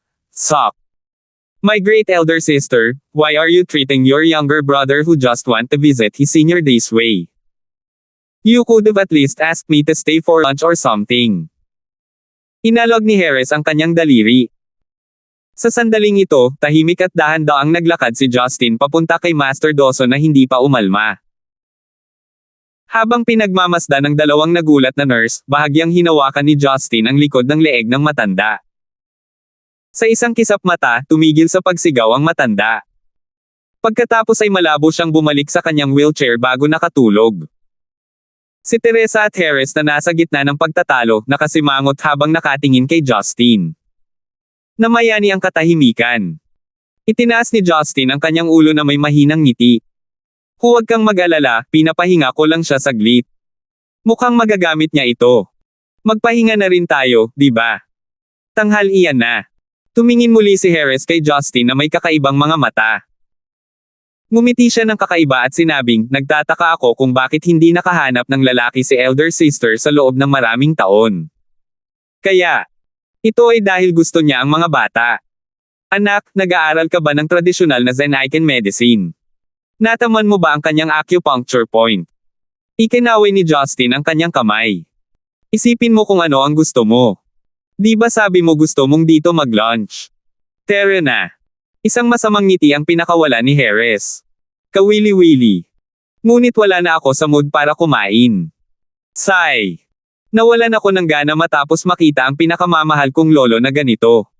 My great elder sister, why are you treating your younger brother who just want to visit his senior this way? You could have at least asked me to stay for lunch or something. Inalog ni Harris ang kanyang daliri. Sa sandaling ito, tahimik at dahan-daang naglakad si Justin papunta kay Master Dawson na hindi pa umalma. Habang pinagmamasdan ng dalawang nagulat na nurse, bahagyang hinawakan ni Justin ang likod ng leeg ng matanda. Sa isang kisap mata, tumigil sa pagsigaw ang matanda. Pagkatapos ay malabo siyang bumalik sa kanyang wheelchair bago nakatulog. Si Teresa at Harris na nasa gitna ng pagtatalo, nakasimangot habang nakatingin kay Justin. Namayani ang katahimikan. Itinaas ni Justin ang kanyang ulo na may mahinang ngiti. Huwag kang mag-alala, pinapahinga ko lang siya saglit. Mukhang magagamit niya ito. Magpahinga na rin tayo, di ba? Tanghal iyan na. Tumingin muli si Harris kay Justin na may kakaibang mga mata. Ngumiti siya ng kakaiba at sinabing, nagtataka ako kung bakit hindi nakahanap ng lalaki si elder sister sa loob ng maraming taon. Kaya, ito ay dahil gusto niya ang mga bata. Anak, nag-aaral ka ba ng tradisyonal na Zen-Aiken medicine? Nataman mo ba ang kanyang acupuncture point? Ikinaway ni Justin ang kanyang kamay. Isipin mo kung ano ang gusto mo. Di ba sabi mo gusto mong dito mag-lunch? Tara na. Isang masamang ngiti ang pinakawala ni Harris. Kawili-wili. Ngunit wala na ako sa mood para kumain. Sigh. Nawalan ako ng gana matapos makita ang pinakamamahal kong lolo na ganito.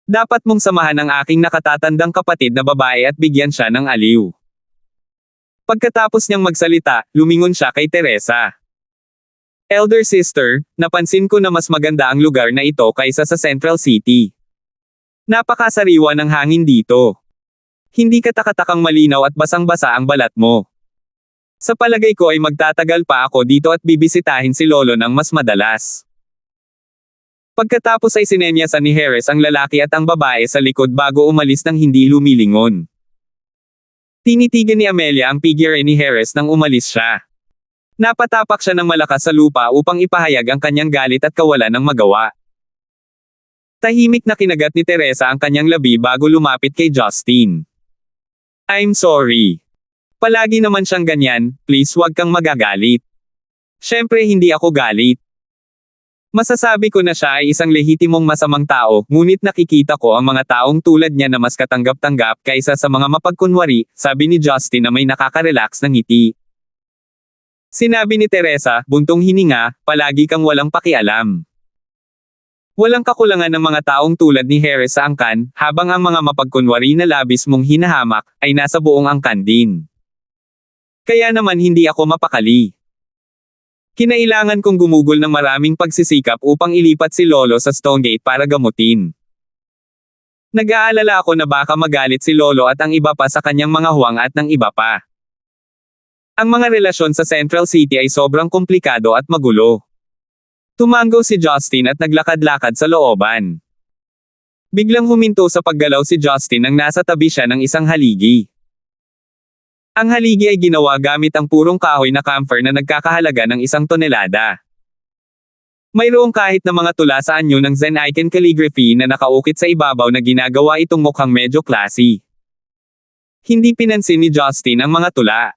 Dapat mong samahan ang aking nakatatandang kapatid na babae at bigyan siya ng aliw. Pagkatapos niyang magsalita, lumingon siya kay Teresa. Elder sister, napansin ko na mas maganda ang lugar na ito kaysa sa Central City. Napakasariwa ng hangin dito. Hindi katakatakang malinaw at basang-basa ang balat mo. Sa palagay ko ay magtatagal pa ako dito at bibisitahin si Lolo ng mas madalas. Pagkatapos ay sinenyasan ni Harris ang lalaki at ang babae sa likod bago umalis ng hindi lumilingon. Tinitigan ni Amelia ang figure ni Harris nang umalis siya. Napatapak siya ng malakas sa lupa upang ipahayag ang kanyang galit at kawalan ng magawa. Tahimik na kinagat ni Teresa ang kanyang labi bago lumapit kay Justin. I'm sorry. Palagi naman siyang ganyan, please wag kang magagalit. Siyempre hindi ako galit. Masasabi ko na siya ay isang lehitimong masamang tao, ngunit nakikita ko ang mga taong tulad niya na mas katanggap-tanggap kaysa sa mga mapagkunwari, sabi ni Justin na may nakaka-relax na ngiti. Sinabi ni Teresa, buntong hininga, palagi kang walang pakialam. Walang kakulangan ng mga taong tulad ni Harris sa angkan, habang ang mga mapagkunwari na labis mong hinahamak, ay nasa buong angkan din. Kaya naman hindi ako mapakali. Kinailangan kong gumugol ng maraming pagsisikap upang ilipat si Lolo sa Stonegate para gamutin. Nag-aalala ako na baka magalit si Lolo at ang iba pa sa kanyang mga huwang at ng iba pa. Ang mga relasyon sa Central City ay sobrang komplikado at magulo. Tumango si Justin at naglakad-lakad sa looban. Biglang huminto sa paggalaw si Justin nang nasa tabi siya ng isang haligi. Ang haligi ay ginawa gamit ang purong kahoy na camphor na nagkakahalaga ng 1 tonelada. Mayroong kahit na mga tula sa anyo ng Zen icon calligraphy na nakaukit sa ibabaw na ginagawa itong mukhang medyo classy. Hindi pinansin ni Justin ang mga tula.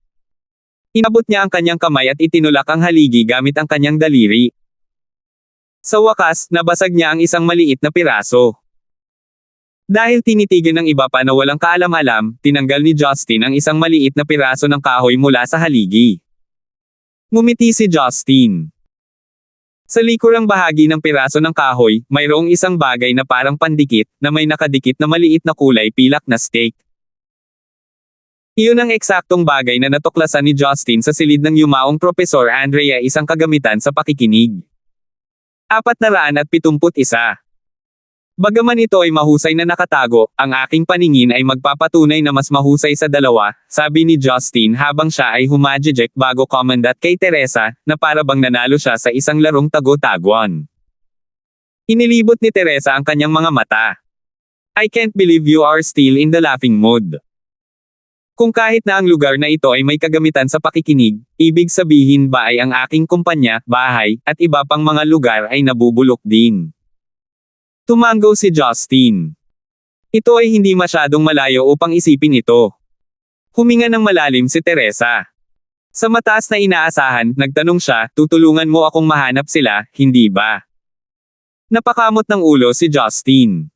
Inabot niya ang kanyang kamay at itinulak ang haligi gamit ang kanyang daliri. Sa wakas, nabasag niya ang isang maliit na piraso. Dahil tinitigan ng iba pa na walang kaalam-alam, tinanggal ni Justin ang isang maliit na piraso ng kahoy mula sa haligi. Ngumiti si Justin. Sa likurang bahagi ng piraso ng kahoy, mayroong isang bagay na parang pandikit, na may nakadikit na maliit na kulay pilak na steak. Iyon ang eksaktong bagay na natuklasan ni Justin sa silid ng yumaong Profesor Andrea, isang kagamitan sa pakikinig. 471. Bagaman ito ay mahusay na nakatago, ang aking paningin ay magpapatunay na mas mahusay sa dalawa, sabi ni Justin habang siya ay humajejek bago kumandat kay Teresa, na para bang nanalo siya sa isang larong tago-taguan. Inilibot ni Teresa ang kanyang mga mata. I can't believe you are still in the laughing mood. Kung kahit na ang lugar na ito ay may kagamitan sa pakikinig, ibig sabihin ba ay ang aking kumpanya, bahay, at iba pang mga lugar ay nabubulok din. Tumango si Justin. Ito ay hindi masyadong malayo upang isipin ito. Huminga ng malalim si Teresa. Sa mataas na inaasahan, nagtanong siya, tutulungan mo akong mahanap sila, hindi ba? Napakamot ng ulo si Justin.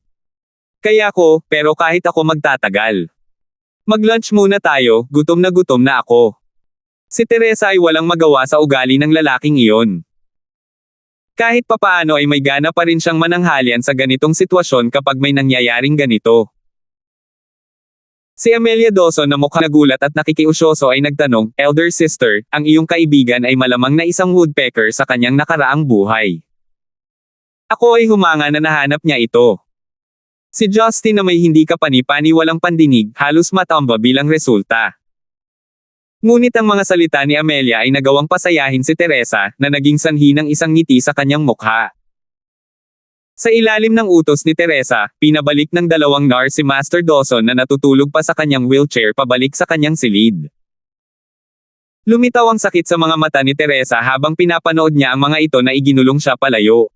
Kaya ko, pero kahit ako magtatagal. Mag-lunch muna tayo, gutom na ako. Si Teresa ay walang magawa sa ugali ng lalaking iyon. Kahit papaano ay may gana pa rin siyang mananghalian sa ganitong sitwasyon kapag may nangyayaring ganito. Si Amelia Dawson na mukhang nagulat at nakikiusyoso ay nagtanong, Elder sister, ang iyong kaibigan ay malamang na isang woodpecker sa kanyang nakaraang buhay. Ako ay humanga na nahanap niya ito. Si Justin na may hindi kapani-pani walang pandinig, halos matamba bilang resulta. Ngunit ang mga salita ni Amelia ay nagawang pasayahin si Teresa, na naging sanhi ng isang ngiti sa kanyang mukha. Sa ilalim ng utos ni Teresa, pinabalik ng dalawang NAR si Master Dawson na natutulog pa sa kanyang wheelchair pabalik sa kanyang silid. Lumitaw ang sakit sa mga mata ni Teresa habang pinapanood niya ang mga ito na iginulong siya palayo.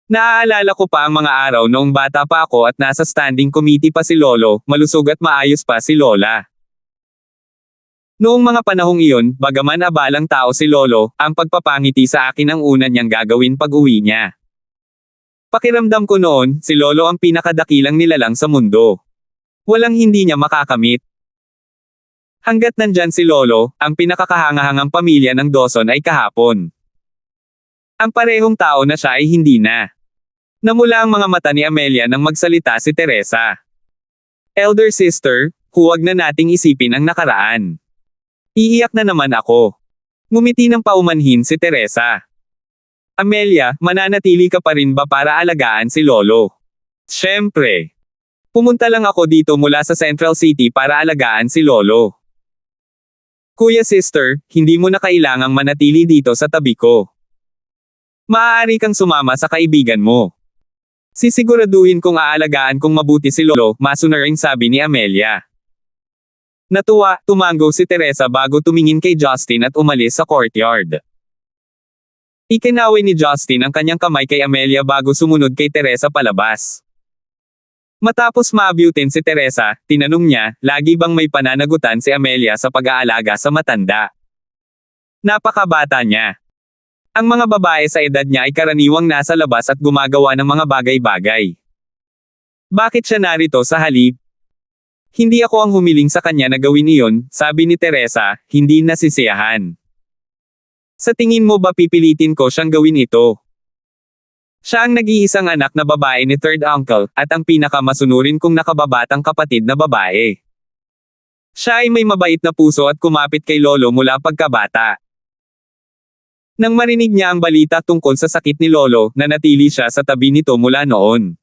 Naaalala ko pa ang mga araw noong bata pa ako at nasa standing committee pa si Lolo, malusog at maayos pa si Lola. Noong mga panahong iyon, bagaman abalang tao si Lolo, ang pagpapangiti sa akin ang una niyang gagawin pag-uwi niya. Pakiramdam ko noon, si Lolo ang pinakadakilang nilalang sa mundo. Walang hindi niya makakamit. Hanggat nandyan si Lolo, ang pinakakahangahangang pamilya ng Dawson ay kahapon. Ang parehong tao na siya ay hindi na. Namula ang mga mata ni Amelia nang magsalita si Teresa. Elder sister, huwag na nating isipin ang nakaraan. Iiyak na naman ako. Ngumiti ng paumanhin si Teresa. Amelia, mananatili ka pa rin ba para alagaan si Lolo? Siyempre. Pumunta lang ako dito mula sa Central City para alagaan si Lolo. Kuya sister, hindi mo na kailangang manatili dito sa tabi ko. Maaari kang sumama sa kaibigan mo. Sisiguraduhin kong aalagaan kong mabuti si Lolo, masunaring sabi ni Amelia. Natuwa, tumango si Teresa bago tumingin kay Justin at umalis sa courtyard. Ikinaway ni Justin ang kanyang kamay kay Amelia bago sumunod kay Teresa palabas. Matapos maabutin si Teresa, tinanong niya, lagi bang may pananagutan si Amelia sa pag-aalaga sa matanda? Napakabata niya. Ang mga babae sa edad niya ay karaniwang nasa labas at gumagawa ng mga bagay-bagay. Bakit siya narito sa halip? Hindi ako ang humiling sa kanya na gawin iyon, sabi ni Teresa, hindi nasisiyahan. Sa tingin mo ba pipilitin ko siyang gawin ito? Siya ang nag-iisang anak na babae ni third uncle, at ang pinakamasunurin kong nakababatang kapatid na babae. Siya ay may mabait na puso at kumapit kay Lolo mula pagkabata. Nang marinig niya ang balita tungkol sa sakit ni Lolo, nanatili siya sa tabi nito mula noon.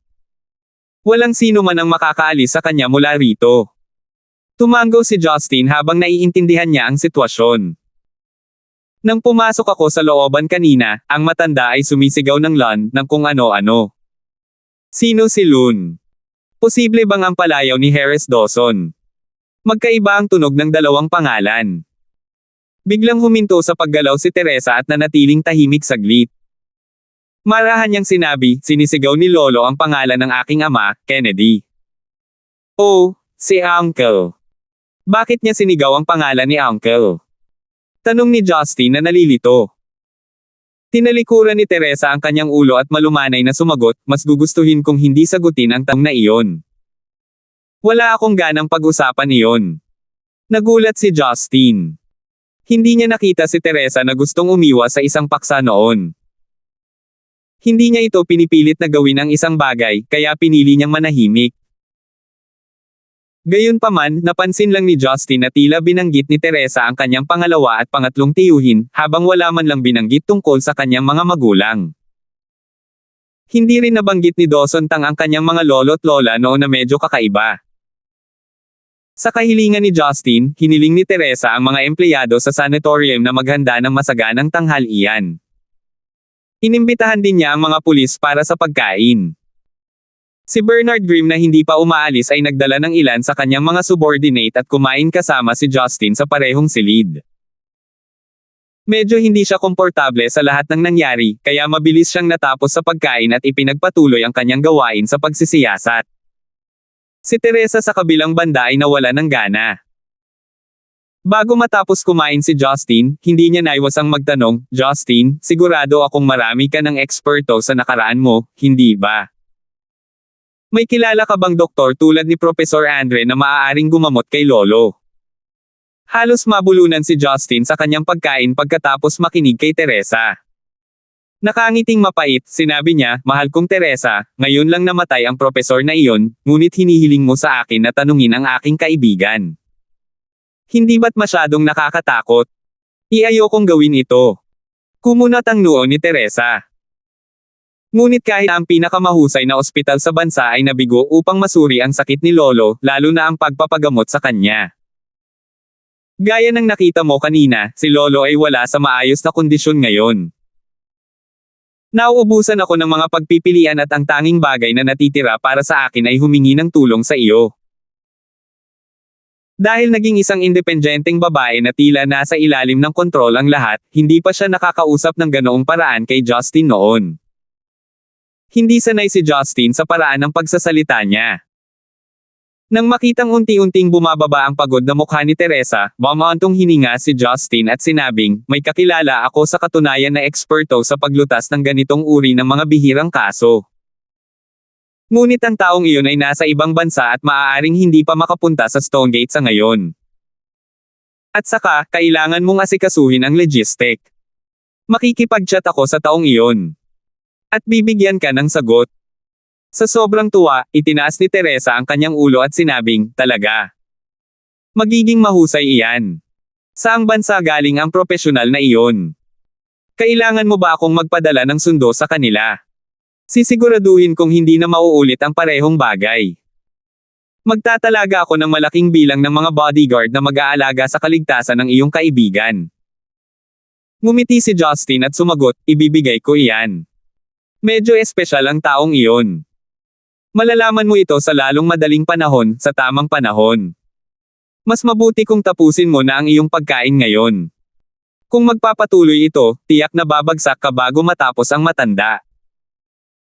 Walang sino man ang makakaalis sa kanya mula rito. Tumango si Justin habang naiintindihan niya ang sitwasyon. Nang pumasok ako sa looban kanina, ang matanda ay sumisigaw ng Lon ng kung ano-ano. Sino si Lun? Posible bang ang palayaw ni Harris Dawson? Magkaiba ang tunog ng dalawang pangalan. Biglang huminto sa paggalaw si Teresa at nanatiling tahimik saglit. Marahan niyang sinabi, sinisigaw ni Lolo ang pangalan ng aking ama, Kennedy. Oh, si Uncle. Bakit niya sinigaw ang pangalan ni Uncle? Tanong ni Justin na nalilito. Tinalikuran ni Teresa ang kanyang ulo at malumanay na sumagot, mas gugustuhin kong hindi sagutin ang tanong na iyon. Wala akong ganang pag-usapan iyon. Nagulat si Justin. Hindi niya nakita si Teresa na gustong umiwas sa isang paksa noon. Hindi niya ito pinipilit na gawin ang isang bagay, kaya pinili niyang manahimik. Gayunpaman, napansin lang ni Justin na tila binanggit ni Teresa ang kanyang pangalawa at pangatlong tiyuhin, habang wala man lang binanggit tungkol sa kanyang mga magulang. Hindi rin nabanggit ni Dawson ang kanyang mga lolo't lola noon na medyo kakaiba. Sa kahilingan ni Justin, hiniling ni Teresa ang mga empleyado sa sanatorium na maghanda ng masaganang tanghalian. Inimbitahan din niya ang mga pulis para sa pagkain. Si Bernard Grimm na hindi pa umaalis ay nagdala ng ilan sa kanyang mga subordinate at kumain kasama si Justin sa parehong silid. Medyo hindi siya komportable sa lahat ng nangyari, kaya mabilis siyang natapos sa pagkain at ipinagpatuloy ang kanyang gawain sa pagsisiyasat. Si Teresa sa kabilang banda ay nawala ng gana. Bago matapos kumain si Justin, hindi niya naiwasang magtanong, Justin, sigurado akong marami ka ng eksperto sa nakaraan mo, hindi ba? May kilala ka bang doktor tulad ni Professor Andre na maaaring gumamot kay Lolo? Halos mabulunan si Justin sa kanyang pagkain pagkatapos makinig kay Teresa. Nakangiting mapait, sinabi niya, mahal kong Teresa, ngayon lang namatay ang profesor na iyon, ngunit hinihiling mo sa akin na tanungin ang aking kaibigan. Hindi ba't masyadong nakakatakot? Ayokong gawin ito. Kumunat ang noo ni Teresa. Ngunit kahit ang pinakamahusay na ospital sa bansa ay nabigo upang masuri ang sakit ni Lolo, lalo na ang pagpapagamot sa kanya. Gaya ng nakita mo kanina, si Lolo ay wala sa maayos na kondisyon ngayon. Nauubusan ako ng mga pagpipilian at ang tanging bagay na natitira para sa akin ay humingi ng tulong sa iyo. Dahil naging isang independenteng babae na tila nasa ilalim ng kontrol ang lahat, hindi pa siya nakakausap ng ganoong paraan kay Justin noon. Hindi sanay si Justin sa paraan ng pagsasalita niya. Nang makitang unti-unting bumababa ang pagod na mukha ni Teresa, bumantong hininga si Justin at sinabing, may kakilala ako sa katunayan na eksperto sa paglutas ng ganitong uri ng mga bihirang kaso. Ngunit ang taong iyon ay nasa ibang bansa at maaaring hindi pa makapunta sa Stonegate sa ngayon. At saka, kailangan mong asikasuhin ang logistic. Makikipag-chat ako sa taong iyon. At bibigyan ka ng sagot. Sa sobrang tuwa, itinaas ni Teresa ang kanyang ulo at sinabing, talaga. Magiging mahusay iyan. Saang bansa galing ang profesional na iyon? Kailangan mo ba akong magpadala ng sundo sa kanila? Sisiguraduhin kong hindi na mauulit ang parehong bagay. Magtatalaga ako ng malaking bilang ng mga bodyguard na mag-aalaga sa kaligtasan ng iyong kaibigan. Ngumiti si Justin at sumagot, ibibigay ko iyan. Medyo espesyal ang taong iyon. Malalaman mo ito sa lalong madaling panahon, sa tamang panahon. Mas mabuti kung tapusin mo na ang iyong pagkain ngayon. Kung magpapatuloy ito, tiyak na babagsak ka bago matapos ang matanda.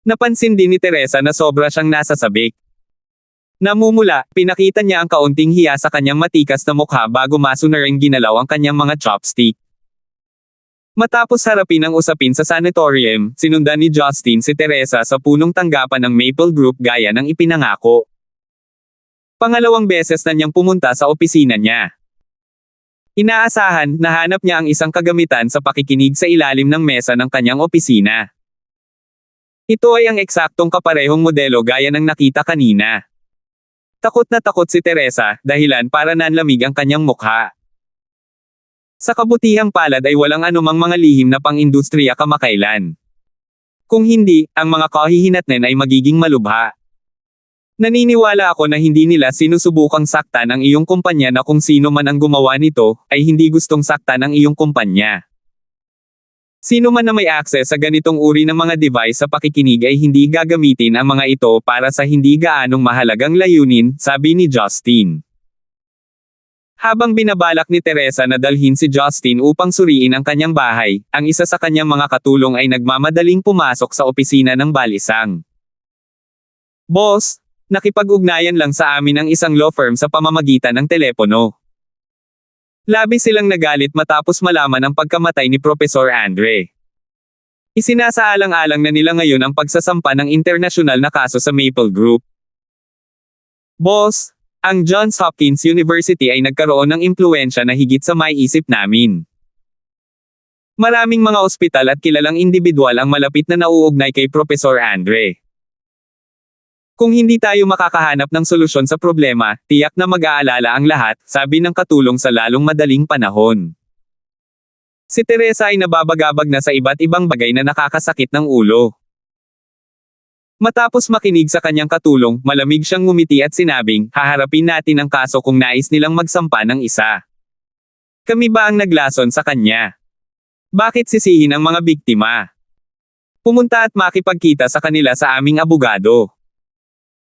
Napansin din ni Teresa na sobra siyang nasasabik. Namumula, pinakita niya ang kaunting hiya sa kanyang matikas na mukha bago masunaring ginalaw ang kanyang mga chopstick. Matapos harapin ang usapin sa sanatorium, sinundan ni Justin si Teresa sa punong tanggapan ng Maple Group gaya ng ipinangako. Pangalawang beses na niyang pumunta sa opisina niya. Inaasahan, nahanap niya ang isang kagamitan sa pakikinig sa ilalim ng mesa ng kanyang opisina. Ito ay ang eksaktong kaparehong modelo gaya ng nakita kanina. Takot na takot si Teresa, dahilan para nanlamig ang kanyang mukha. Sa kabutihang palad ay walang anumang mga lihim na pang-industriya kamakailan. Kung hindi, ang mga kahihinatnan ay magiging malubha. Naniniwala ako na hindi nila sinusubukang saktan ang iyong kumpanya na kung sino man ang gumawa nito, ay hindi gustong saktan ang iyong kumpanya. Sino man na may access sa ganitong uri ng mga device sa pakikinig ay hindi gagamitin ang mga ito para sa hindi gaanong mahalagang layunin, sabi ni Justin. Habang binabalak ni Teresa na dalhin si Justin upang suriin ang kanyang bahay, ang isa sa kanyang mga katulong ay nagmamadaling pumasok sa opisina ng balisang. "Boss, nakipag-ugnayan lang sa amin ang isang law firm sa pamamagitan ng telepono." Labis silang nagalit matapos malaman ang pagkamatay ni Profesor Andre. Isinasaalang-alang na nila ngayon ang pagsasampa ng internasyonal na kaso sa Maple Group. "Boss, ang Johns Hopkins University ay nagkaroon ng impluwensya na higit sa maiisip namin. Maraming mga ospital at kilalang individual ang malapit na nauugnay kay Profesor Andre. Kung hindi tayo makakahanap ng solusyon sa problema, tiyak na mag-aalala ang lahat," sabi ng katulong sa lalong madaling panahon. Si Teresa ay nababagabag na sa iba't ibang bagay na nakakasakit ng ulo. Matapos makinig sa kanyang katulong, malamig siyang ngumiti at sinabing, "Haharapin natin ang kaso kung nais nilang magsampa ng isa. Kami ba ang naglason sa kanya? Bakit sisihin ang mga biktima? Pumunta at makipagkita sa kanila sa aming abogado.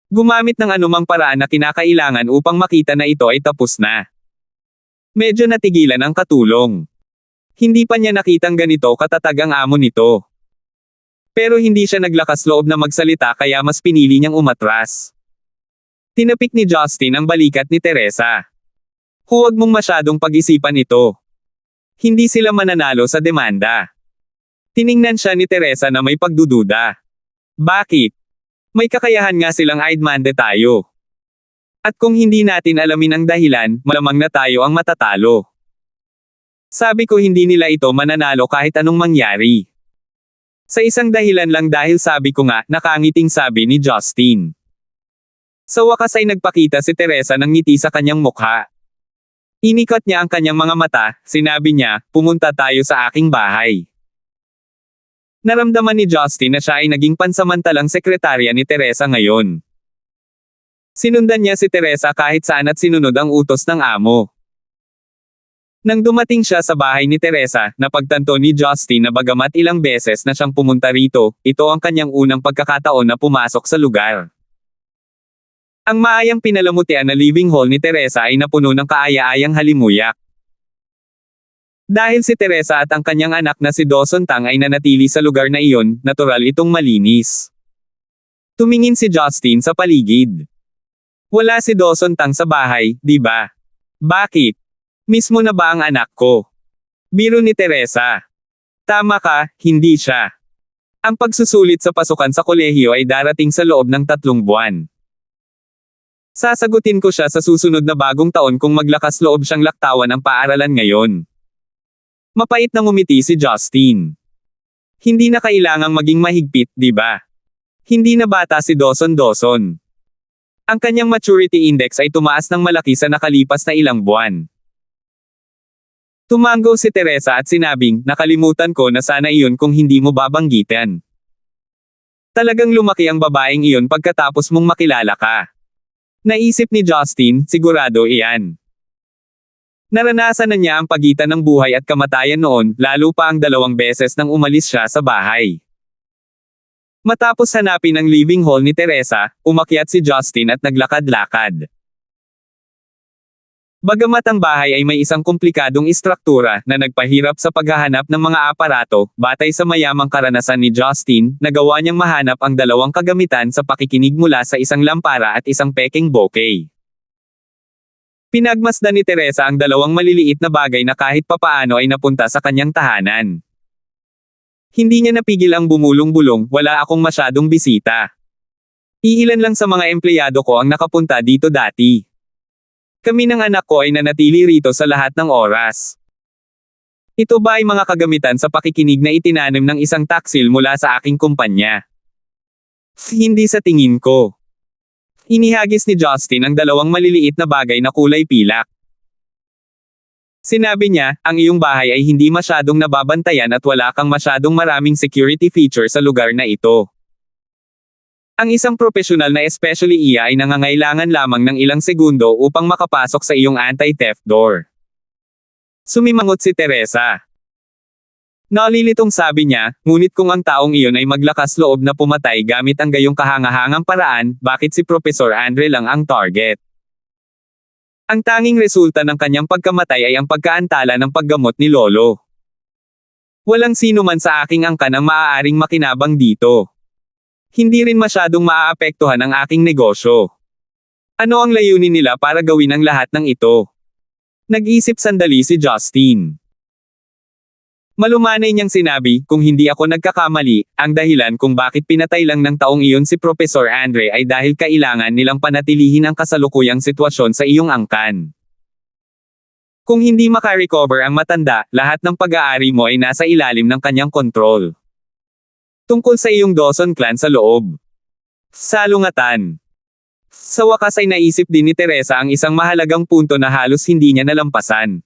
Gumamit ng anumang paraan na kinakailangan upang makita na ito ay tapos na." Medyo natigilan ang katulong. Hindi pa niya nakitang ganito katatag ang amo nito. Pero hindi siya naglakas loob na magsalita kaya mas pinili niyang umatras. Tinapik ni Justin ang balikat ni Teresa. "Huwag mong masyadong pag-isipan ito. Hindi sila mananalo sa demanda." Tiningnan siya ni Teresa na may pagdududa. "Bakit? May kakayahan nga silang aidmande tayo. At kung hindi natin alamin ang dahilan, malamang na tayo ang matatalo. Sabi ko hindi nila ito mananalo kahit anong mangyari. Sa isang dahilan lang dahil sabi ko nga," nakangiting sabi ni Justin. Sa wakas ay nagpakita si Teresa ng ngiti sa kanyang mukha. Inikot niya ang kanyang mga mata, sinabi niya, "Pumunta tayo sa aking bahay." Naramdaman ni Justin na siya ay naging pansamantalang sekretarya ni Teresa ngayon. Sinundan niya si Teresa kahit saan at sinunod ang utos ng amo. Nang dumating siya sa bahay ni Teresa, napagtanto ni Justin na bagamat ilang beses na siyang pumunta rito, ito ang kanyang unang pagkakataon na pumasok sa lugar. Ang maayang pinalamutian na living hall ni Teresa ay napuno ng kaaya-ayang halimuyak. Dahil si Teresa at ang kanyang anak na si Dawson Tang ay nanatili sa lugar na iyon, natural itong malinis. Tumingin si Justin sa paligid. Wala si Dawson Tang sa bahay, di ba? Bakit? Mismo na ba ang anak ko? Biro ni Teresa. Tama ka, hindi siya. Ang pagsusulit sa pasukan sa kolehiyo ay darating sa loob ng 3 buwan. Sasagutin ko siya sa susunod na bagong taon kung maglakas loob siyang laktawan ang paaralan ngayon. Mapait na ngumiti si Justin. Hindi na kailangang maging mahigpit, di ba? Hindi na bata si Dawson. Ang kanyang maturity index ay tumaas ng malaki sa nakalipas na ilang buwan. Tumango si Teresa at sinabing, "Nakalimutan ko na sana iyon kung hindi mo babanggitan." Talagang lumaki ang babaeng iyon pagkatapos mong makilala ka. Naisip ni Justin, sigurado iyan. Naranasan na niya ang pagitan ng buhay at kamatayan noon, lalo pa ang 2 beses nang umalis siya sa bahay. Matapos hanapin ang living hall ni Teresa, umakyat si Justin at naglakad-lakad. Bagamat ang bahay ay may isang komplikadong istruktura na nagpahirap sa paghahanap ng mga aparato, batay sa mayamang karanasan ni Justin, nagawa niyang mahanap ang 2 kagamitan sa pakikinig mula sa isang lampara at isang peking bokeh. Pinagmasdan ni Teresa ang 2 maliliit na bagay na kahit papaano ay napunta sa kanyang tahanan. Hindi niya napigil ang bumulong-bulong, "Wala akong masyadong bisita. Iilan lang sa mga empleyado ko ang nakapunta dito dati. Kami ng anak ko ay nanatili rito sa lahat ng oras." Ito ba ay mga kagamitan sa pakikinig na itinanim ng isang taksil mula sa aking kumpanya? Hindi sa tingin ko. Inihagis ni Justin ang 2 maliliit na bagay na kulay pilak. Sinabi niya, ang iyong bahay ay hindi masyadong nababantayan at wala kang masyadong maraming security feature sa lugar na ito. Ang isang profesional na especially iya ay nangangailangan lamang ng ilang segundo upang makapasok sa iyong anti-theft door. Sumimangot si Teresa. Nalilitong sabi niya, ngunit kung ang taong iyon ay maglakas loob na pumatay gamit ang gayong kahangahangang paraan, bakit si Professor Andre lang ang target? Ang tanging resulta ng kanyang pagkamatay ay ang pagkaantala ng paggamot ni Lolo. Walang sino man sa aking angkan ang maaaring makinabang dito. Hindi rin masyadong maaapektuhan ang aking negosyo. Ano ang layunin nila para gawin ang lahat ng ito? Nag-isip sandali si Justin. Malumanay niyang sinabi, kung hindi ako nagkakamali, ang dahilan kung bakit pinatay lang ng taong iyon si Professor Andre ay dahil kailangan nilang panatilihin ang kasalukuyang sitwasyon sa iyong angkan. Kung hindi makarecover ang matanda, lahat ng pag-aari mo ay nasa ilalim ng kanyang kontrol. Tungkol sa iyong Dawson clan sa loob. Salungatan. Sa wakas ay naisip din ni Teresa ang isang mahalagang punto na halos hindi niya nalampasan.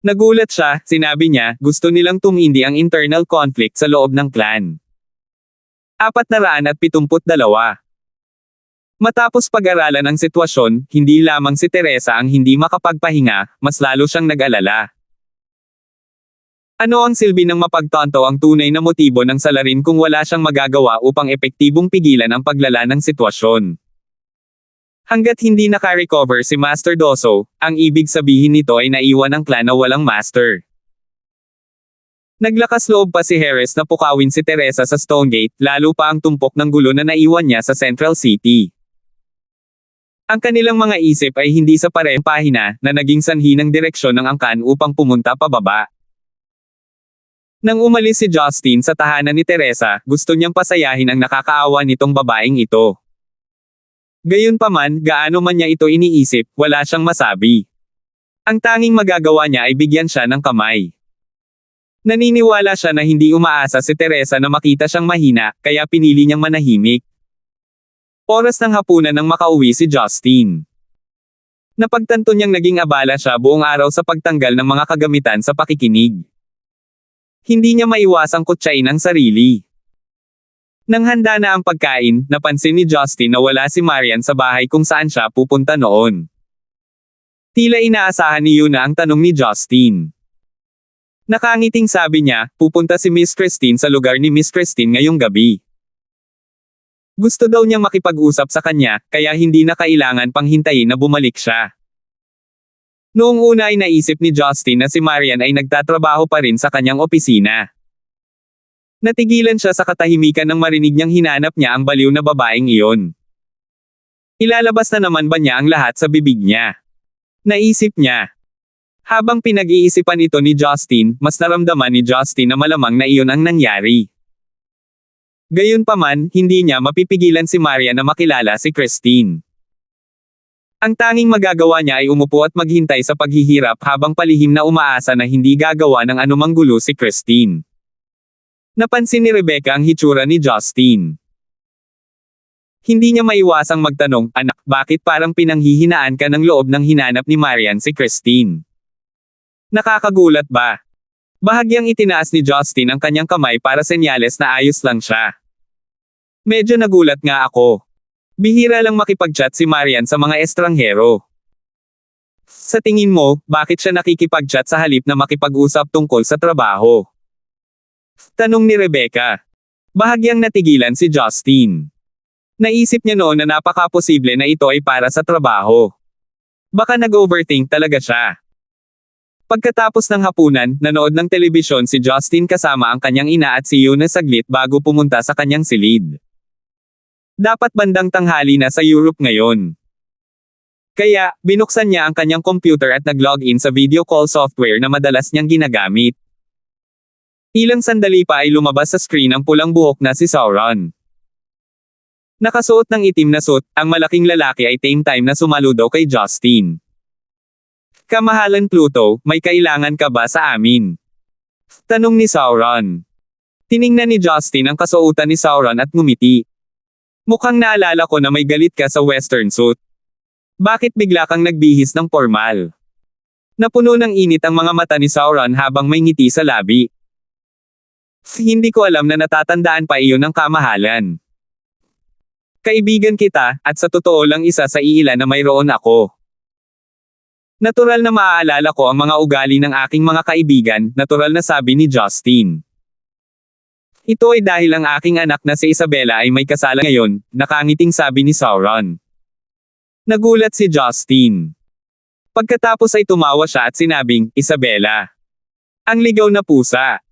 Nagulat siya, sinabi niya, gusto nilang tumindi ang internal conflict sa loob ng clan. 472. Matapos pag-aralan ang sitwasyon, hindi lamang si Teresa ang hindi makapagpahinga, mas lalo siyang nag-alala. Ano ang silbi ng mapagtanto ang tunay na motibo ng salarin kung wala siyang magagawa upang epektibong pigilan ang paglala ng sitwasyon? Hanggat hindi naka-recover si Master Doso, ang ibig sabihin nito ay naiwan ang clan na walang master. Naglakas loob pa si Harris na pukawin si Teresa sa Stonegate, lalo pa ang tumpok ng gulo na naiwan niya sa Central City. Ang kanilang mga isip ay hindi sa parehong pahina, na naging sanhi ng direksyon ng angkan upang pumunta pababa. Nang umalis si Justin sa tahanan ni Teresa, gusto niyang pasayahin ang nakakaawa nitong babaeng ito. Gayunpaman, gaano man niya ito iniisip, wala siyang masabi. Ang tanging magagawa niya ay bigyan siya ng kamay. Naniniwala siya na hindi umaasa si Teresa na makita siyang mahina, kaya pinili niyang manahimik. Oras ng hapunan nang makauwi si Justin. Napagtanto niyang naging abala siya buong araw sa pagtanggal ng mga kagamitan sa pakikinig. Hindi niya maiwasang kutsain ang sarili. Nang handa na ang pagkain, napansin ni Justin na wala si Marian sa bahay kung saan siya pupunta noon. Tila inaasahan ni Yuna ang tanong ni Justin. Nakangiting sabi niya, pupunta si Miss Christine sa lugar ni Miss Christine ngayong gabi. Gusto daw niyang makipag-usap sa kanya, kaya hindi na kailangan pang hintayin na bumalik siya. Noong una ay naisip ni Justin na si Marian ay nagtatrabaho pa rin sa kanyang opisina. Natigilan siya sa katahimikan nang marinig niyang hinanap niya ang baliw na babaeng iyon. Ilalabas na naman ba niya ang lahat sa bibig niya? Naisip niya. Habang pinag-iisipan ito ni Justin, mas naramdaman ni Justin na malamang na iyon ang nangyari. Gayunpaman, hindi niya mapipigilan si Maria na makilala si Christine. Ang tanging magagawa niya ay umupo at maghintay sa paghihirap habang palihim na umaasa na hindi gagawa ng anumang gulo si Christine. Napansin ni Rebecca ang hitsura ni Justin. Hindi niya maiwasang magtanong, anak, bakit parang pinanghihinaan ka ng loob ng hinanap ni Marian si Christine? Nakakagulat ba? Bahagyang itinaas ni Justin ang kanyang kamay para senyales na ayos lang siya. Medyo nagulat nga ako. Bihira lang makipag-chat si Marian sa mga estranghero. Sa tingin mo, bakit siya nakikipag-chat sa halip na makipag-usap tungkol sa trabaho? Tanong ni Rebecca. Bahagyang natigilan si Justin. Naisip niya noon na napaka-posible na ito ay para sa trabaho. Baka nag-overthink talaga siya. Pagkatapos ng hapunan, nanood ng telebisyon si Justin kasama ang kanyang ina at si Yuna saglit bago pumunta sa kanyang silid. Dapat bandang tanghali na sa Europe ngayon. Kaya, binuksan niya ang kanyang computer at nag-login sa video call software na madalas niyang ginagamit. Ilang sandali pa ay lumabas sa screen ang pulang buhok na si Sauron. Nakasuot ng itim na suit, ang malaking lalaki ay same time na sumaludo kay Justin. Kamahalan Pluto, may kailangan ka ba sa amin? Tanong ni Sauron. Tiningnan ni Justin ang kasuotan ni Sauron at ngumiti. Mukhang naalala ko na may galit ka sa western suit. Bakit bigla kang nagbihis ng formal? Napuno ng init ang mga mata ni Sauron habang may ngiti sa labi. Hindi ko alam na natatandaan pa iyon ng kamahalan. Kaibigan kita, at sa totoo lang isa sa iilan na mayroon ako. Natural na maaalala ko ang mga ugali ng aking mga kaibigan, natural na sabi ni Justin. Ito ay dahil ang aking anak na si Isabella ay may kasalan ngayon, nakangiting sabi ni Sauron. Nagulat si Justin. Pagkatapos ay tumawa siya at sinabing, Isabella. Ang ligaw na pusa.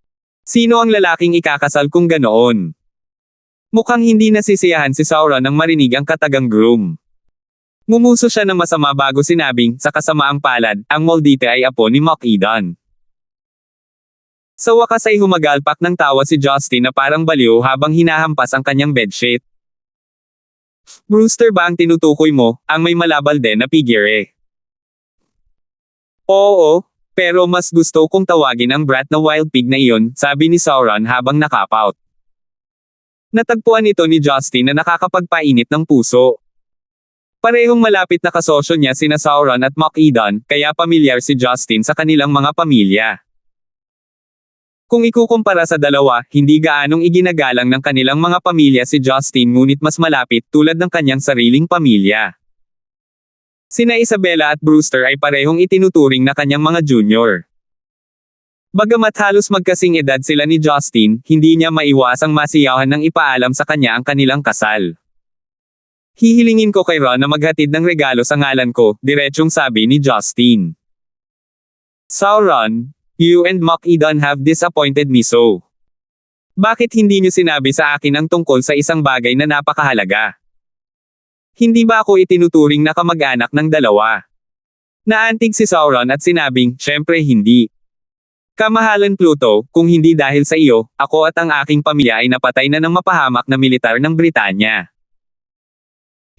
Sino ang lalaking ikakasal kung ganoon? Mukhang hindi nasisiyahan si Sauron nang marinig ang katagang groom. Ngumuso siya ng masama bago sinabing, sa kasamaang palad, ang Moldite ay apo ni Mock-Edan. Sa wakas ay humagalpak ng tawa si Justin na parang baliw habang hinahampas ang kanyang bedsheet. Brewster ba ang tinutukoy mo, ang may malabal din na figure? Oo, pero mas gusto kong tawagin ang brat na wild pig na iyon, sabi ni Sauron habang nakapout. Natagpuan ito ni Justin na nakakapagpainit ng puso. Parehong malapit na kasosyo niya sina Sauron at Mock-Edan, kaya pamilyar si Justin sa kanilang mga pamilya. Kung ikukumpara sa dalawa, hindi gaanong iginagalang ng kanilang mga pamilya si Justin ngunit mas malapit tulad ng kanyang sariling pamilya. Sina Isabella at Brewster ay parehong itinuturing na kanyang mga junior. Bagamat halos magkasing edad sila ni Justin, hindi niya maiwasang masiyahan ng ipaalam sa kanya ang kanilang kasal. Hihilingin ko kay Ron na maghatid ng regalo sa ngalan ko, diretsyong sabi ni Justin. Sauron, you and Mock-Edan have disappointed me so. Bakit hindi niyo sinabi sa akin ang tungkol sa isang bagay na napakahalaga? Hindi ba ako itinuturing na kamag-anak ng dalawa? Naantig si Sauron at sinabing, syempre hindi. Kamahalan Pluto, kung hindi dahil sa iyo, ako at ang aking pamilya ay napatay na ng mapahamak na militar ng Britanya.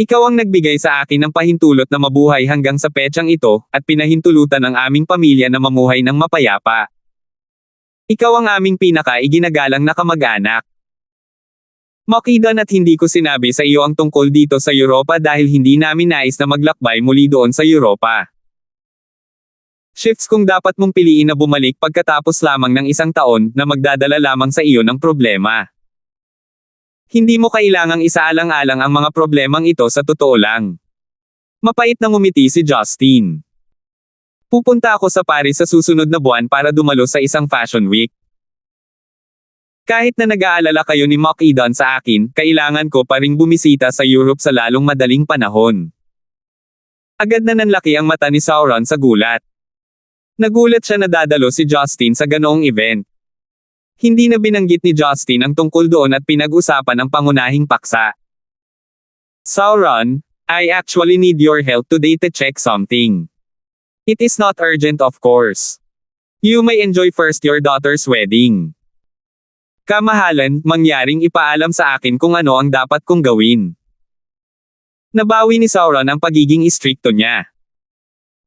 Ikaw ang nagbigay sa akin ng pahintulot na mabuhay hanggang sa petsang ito, at pinahintulutan ang aming pamilya na mamuhay ng mapayapa. Ikaw ang aming pinaka-iginagalang na kamag-anak. Mock-Edan, at hindi ko sinabi sa iyo ang tungkol dito sa Europa dahil hindi namin nais na maglakbay muli doon sa Europa. Shifts kung dapat mong piliin na bumalik pagkatapos lamang ng isang taon na magdadala lamang sa iyo ng problema. Hindi mo kailangang isaalang-alang ang mga problemang ito sa totoo lang. Mapait na ngumiti si Justin. Pupunta ako sa Paris sa susunod na buwan para dumalo sa isang fashion week. Kahit na nag-aalala kayo ni Mock-Edan sa akin, kailangan ko pa ring bumisita sa Europe sa lalong madaling panahon. Agad na nanlaki ang mata ni Sauron sa gulat. Nagulat siya na dadalo si Justin sa ganoong event. Hindi na binanggit ni Justin ang tungkol doon at pinag-usapan ang pangunahing paksa. Sauron, I actually need your help today to check something. It is not urgent of course. You may enjoy first your daughter's wedding. Kamahalan, mangyaring ipaalam sa akin kung ano ang dapat kong gawin. Nabawi ni Sauron ang pagiging istrikto niya.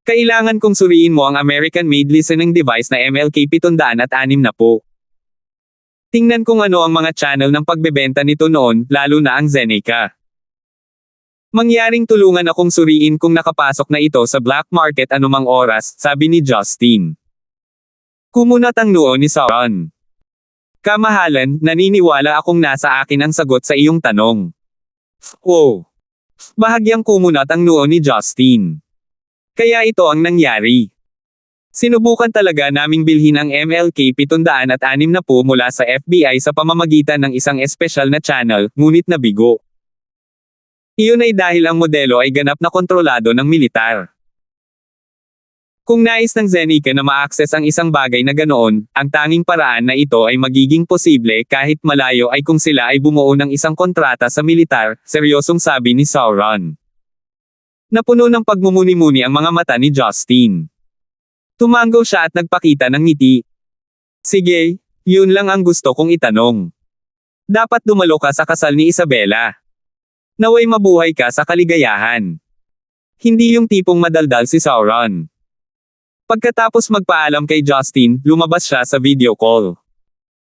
Kailangan kong suriin mo ang American-made listening device na MLK-760. Tingnan kung ano ang mga channel ng pagbebenta nito noon, lalo na ang Zeneca. Mangyaring tulungan akong suriin kung nakapasok na ito sa black market anumang oras, sabi ni Justin. Kumunat ang noo ni Sauron. Kamahalan, naniniwala akong nasa akin ang sagot sa iyong tanong. Oh. Bahagyang kumunat ang noo ni Justin. Kaya ito ang nangyari. Sinubukan talaga naming bilhin ang MLK-760 mula sa FBI sa pamamagitan ng isang espesyal na channel, ngunit nabigo. Iyon ay dahil ang modelo ay ganap na kontrolado ng militar. Kung nais ng Zeneca na ma-access ang isang bagay na ganoon, ang tanging paraan na ito ay magiging posible kahit malayo ay kung sila ay bumuo ng isang kontrata sa militar, seryosong sabi ni Sauron. Napuno ng pagmumuni-muni ang mga mata ni Justin. Tumango siya at nagpakita ng ngiti. Sige, yun lang ang gusto kong itanong. Dapat dumalo ka sa kasal ni Isabella. Naway mabuhay ka sa kaligayahan. Hindi yung tipong madaldal si Sauron. Pagkatapos magpaalam kay Justin, lumabas siya sa video call.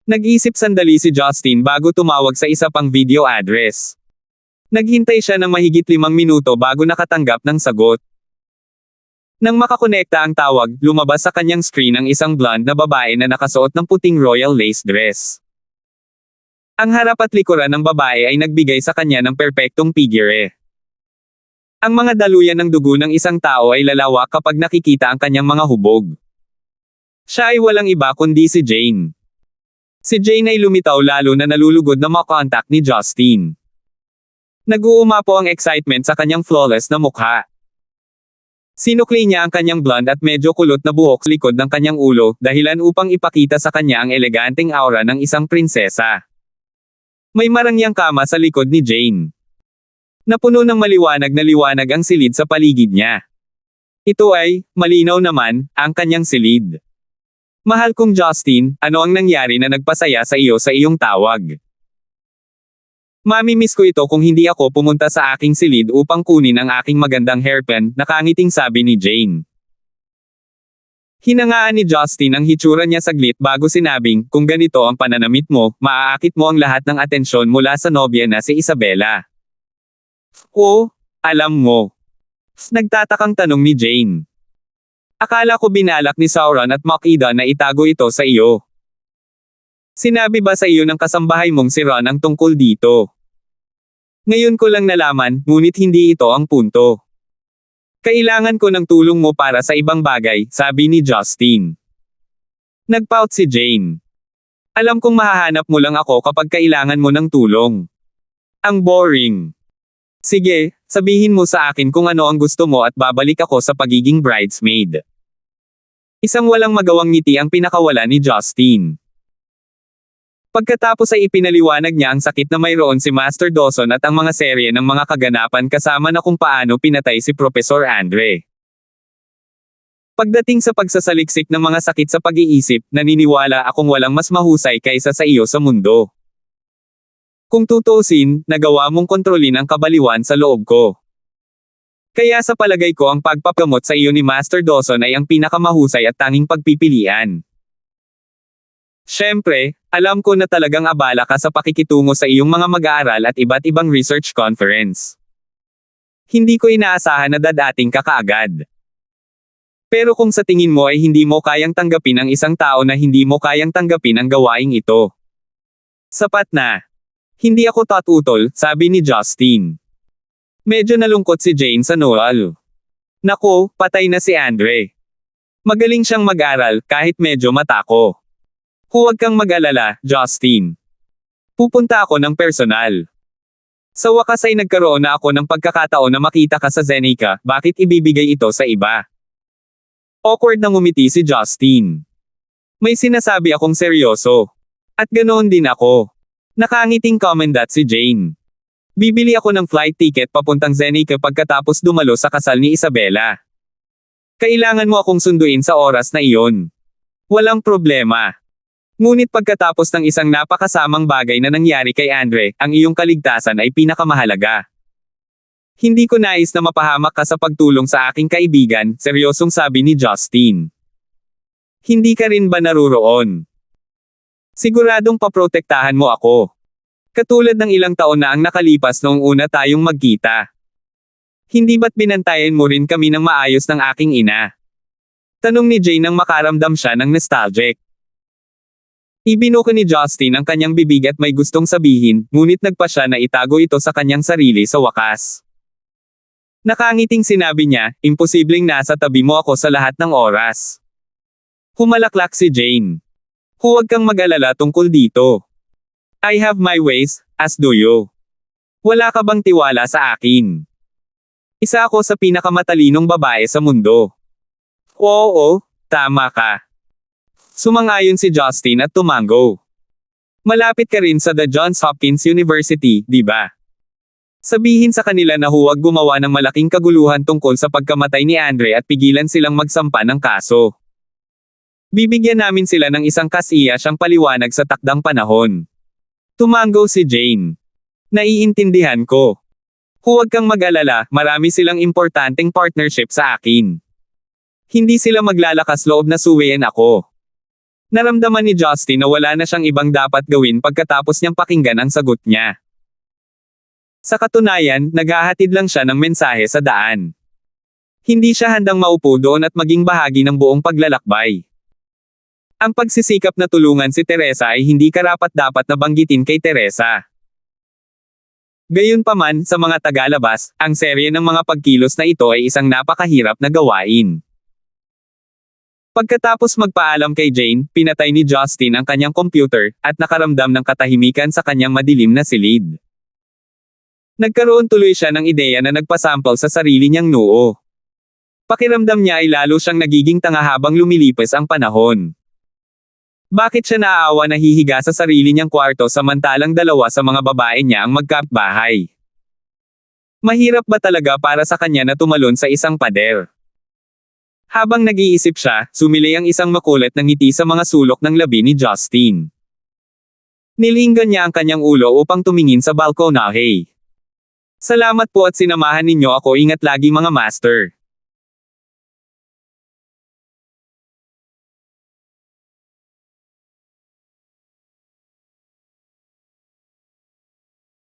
Nag-isip sandali si Justin bago tumawag sa isa pang video address. Naghintay siya ng mahigit 5 minuto bago nakatanggap ng sagot. Nang makakonekta ang tawag, lumabas sa kanyang screen ang isang blonde na babae na nakasuot ng puting royal lace dress. Ang harap at likuran ng babae ay nagbigay sa kanya ng perpektong figure. Ang mga daluyan ng dugo ng isang tao ay lalawak kapag nakikita ang kanyang mga hubog. Siya ay walang iba kundi si Jane. Si Jane ay lumitaw lalo na nalulugod na makontak ni Justin. Nag-uuma po ang excitement sa kanyang flawless na mukha. Sinukli niya ang kanyang blonde at medyo kulot na buhok sa likod ng kanyang ulo, dahilan upang ipakita sa kanya ang eleganteng aura ng isang prinsesa. May marangyang kama sa likod ni Jane. Napuno ng maliwanag na liwanag ang silid sa paligid niya. Ito ay, malinaw naman, ang kanyang silid. Mahal kong Justin, ano ang nangyari na nagpasaya sa iyo sa iyong tawag? Mamimiss ko ito kung hindi ako pumunta sa aking silid upang kunin ang aking magandang hairpin, nakangiting sabi ni Jane. Hinangaan ni Justin ang hitsura niya saglit bago sinabing, kung ganito ang pananamit mo, maaakit mo ang lahat ng atensyon mula sa nobya na si Isabella. Oh, alam mo. Nagtatakang tanong ni Jane. Akala ko binalak ni Sauron at Makida na itago ito sa iyo. Sinabi ba sa iyo ng kasambahay mong si Ron ang tungkol dito? Ngayon ko lang nalaman, ngunit hindi ito ang punto. Kailangan ko ng tulong mo para sa ibang bagay, sabi ni Justin. Nagpout si Jane. Alam kong mahahanap mo lang ako kapag kailangan mo ng tulong. Ang boring. Sige, sabihin mo sa akin kung ano ang gusto mo at babalik ako sa pagiging bridesmaid. Isang walang magawang ngiti ang pinakawala ni Justin. Pagkatapos ay ipinaliwanag niya ang sakit na mayroon si Master Dawson at ang mga serye ng mga kaganapan kasama na kung paano pinatay si Professor Andre. Pagdating sa pagsasaliksik ng mga sakit sa pag-iisip, naniniwala akong walang mas mahusay kaysa sa iyo sa mundo. Kung tutuusin, nagawa mong kontrolin ang kabaliwan sa loob ko. Kaya sa palagay ko ang pagpapagamot sa iyo ni Master Dawson ay ang pinakamahusay at tanging pagpipilian. Siyempre, alam ko na talagang abala ka sa pakikitungo sa iyong mga mag-aaral at iba't ibang research conference. Hindi ko inaasahan na dadating ka kaagad. Pero kung sa tingin mo ay hindi mo kayang tanggapin ang isang tao na hindi mo kayang tanggapin ang gawaing ito. Sapat na. Hindi ako tatutol, sabi ni Justin. Medyo nalungkot si Jane sa Noel. Nako, patay na si Andre. Magaling siyang mag-aral, kahit medyo matako. Huwag kang mag-alala, Justin. Pupunta ako ng personal. Sa wakas ay nagkaroon na ako ng pagkakataon na makita ka sa Zenica, bakit ibibigay ito sa iba? Awkward na ngumiti si Justin. May sinasabi akong seryoso. At ganoon din ako. Nakangiting commendat si Jane. Bibili ako ng flight ticket papuntang Zenica pagkatapos dumalo sa kasal ni Isabella. Kailangan mo akong sunduin sa oras na iyon. Walang problema. Ngunit pagkatapos ng isang napakasamang bagay na nangyari kay Andre, ang iyong kaligtasan ay pinakamahalaga. Hindi ko nais na mapahamak ka sa pagtulong sa aking kaibigan, seryosong sabi ni Justin. Hindi ka rin ba naruroon? Siguradong paprotektahan mo ako. Katulad ng ilang taon na ang nakalipas noong una tayong magkita. Hindi ba't binantayan mo rin kami ng maayos ng aking ina? Tanong ni Jane nang makaramdam siya ng nostalgic. Ibinuko ni Justin ang kanyang bibig at may gustong sabihin, ngunit nagpa siya na itago ito sa kanyang sarili sa wakas. Nakangiting sinabi niya, imposibleng nasa tabi mo ako sa lahat ng oras. Humalaklak si Jane. Huwag kang mag-alala tungkol dito. I have my ways, as do you. Wala ka bang tiwala sa akin? Isa ako sa pinakamatalinong babae sa mundo. Oo, tama ka. Sumang-ayon si Justin at tumango. Malapit ka rin sa the Johns Hopkins University, di ba? Sabihin sa kanila na huwag gumawa ng malaking kaguluhan tungkol sa pagkamatay ni Andre at pigilan silang magsampa ng kaso. Bibigyan namin sila ng isang kasiyasyang paliwanag sa takdang panahon. Tumango si Jane. Naiintindihan ko. Huwag kang mag-alala, marami silang importanteng partnership sa akin. Hindi sila maglalakas loob na suwayin ako. Naramdaman ni Justin na wala na siyang ibang dapat gawin pagkatapos niyang pakinggan ang sagot niya. Sa katunayan, naghahatid lang siya ng mensahe sa daan. Hindi siya handang maupo doon at maging bahagi ng buong paglalakbay. Ang pagsisikap na tulungan si Teresa ay hindi karapat-dapat na banggitin kay Teresa. Gayunpaman, sa mga tagalabas, ang serye ng mga pagkilos na ito ay isang napakahirap na gawain. Pagkatapos magpaalam kay Jane, pinatay ni Justin ang kanyang computer, at nakaramdam ng katahimikan sa kanyang madilim na silid. Nagkaroon tuloy siya ng ideya na nagpasample sa sarili niyang noo. Pakiramdam niya ay lalo siyang nagiging tanga habang lumilipas ang panahon. Bakit siya naaawa na hihiga sa sarili niyang kwarto samantalang dalawa sa mga babae niya ang magkapitbahay? Mahirap ba talaga para sa kanya na tumalon sa isang pader? Habang nag-iisip siya, sumilay ang isang makulit na ngiti sa mga sulok ng labi ni Justin. Nilinggan niya ang kanyang ulo upang tumingin sa balkonahe. Salamat po at sinamahan ninyo ako, ingat lagi mga master.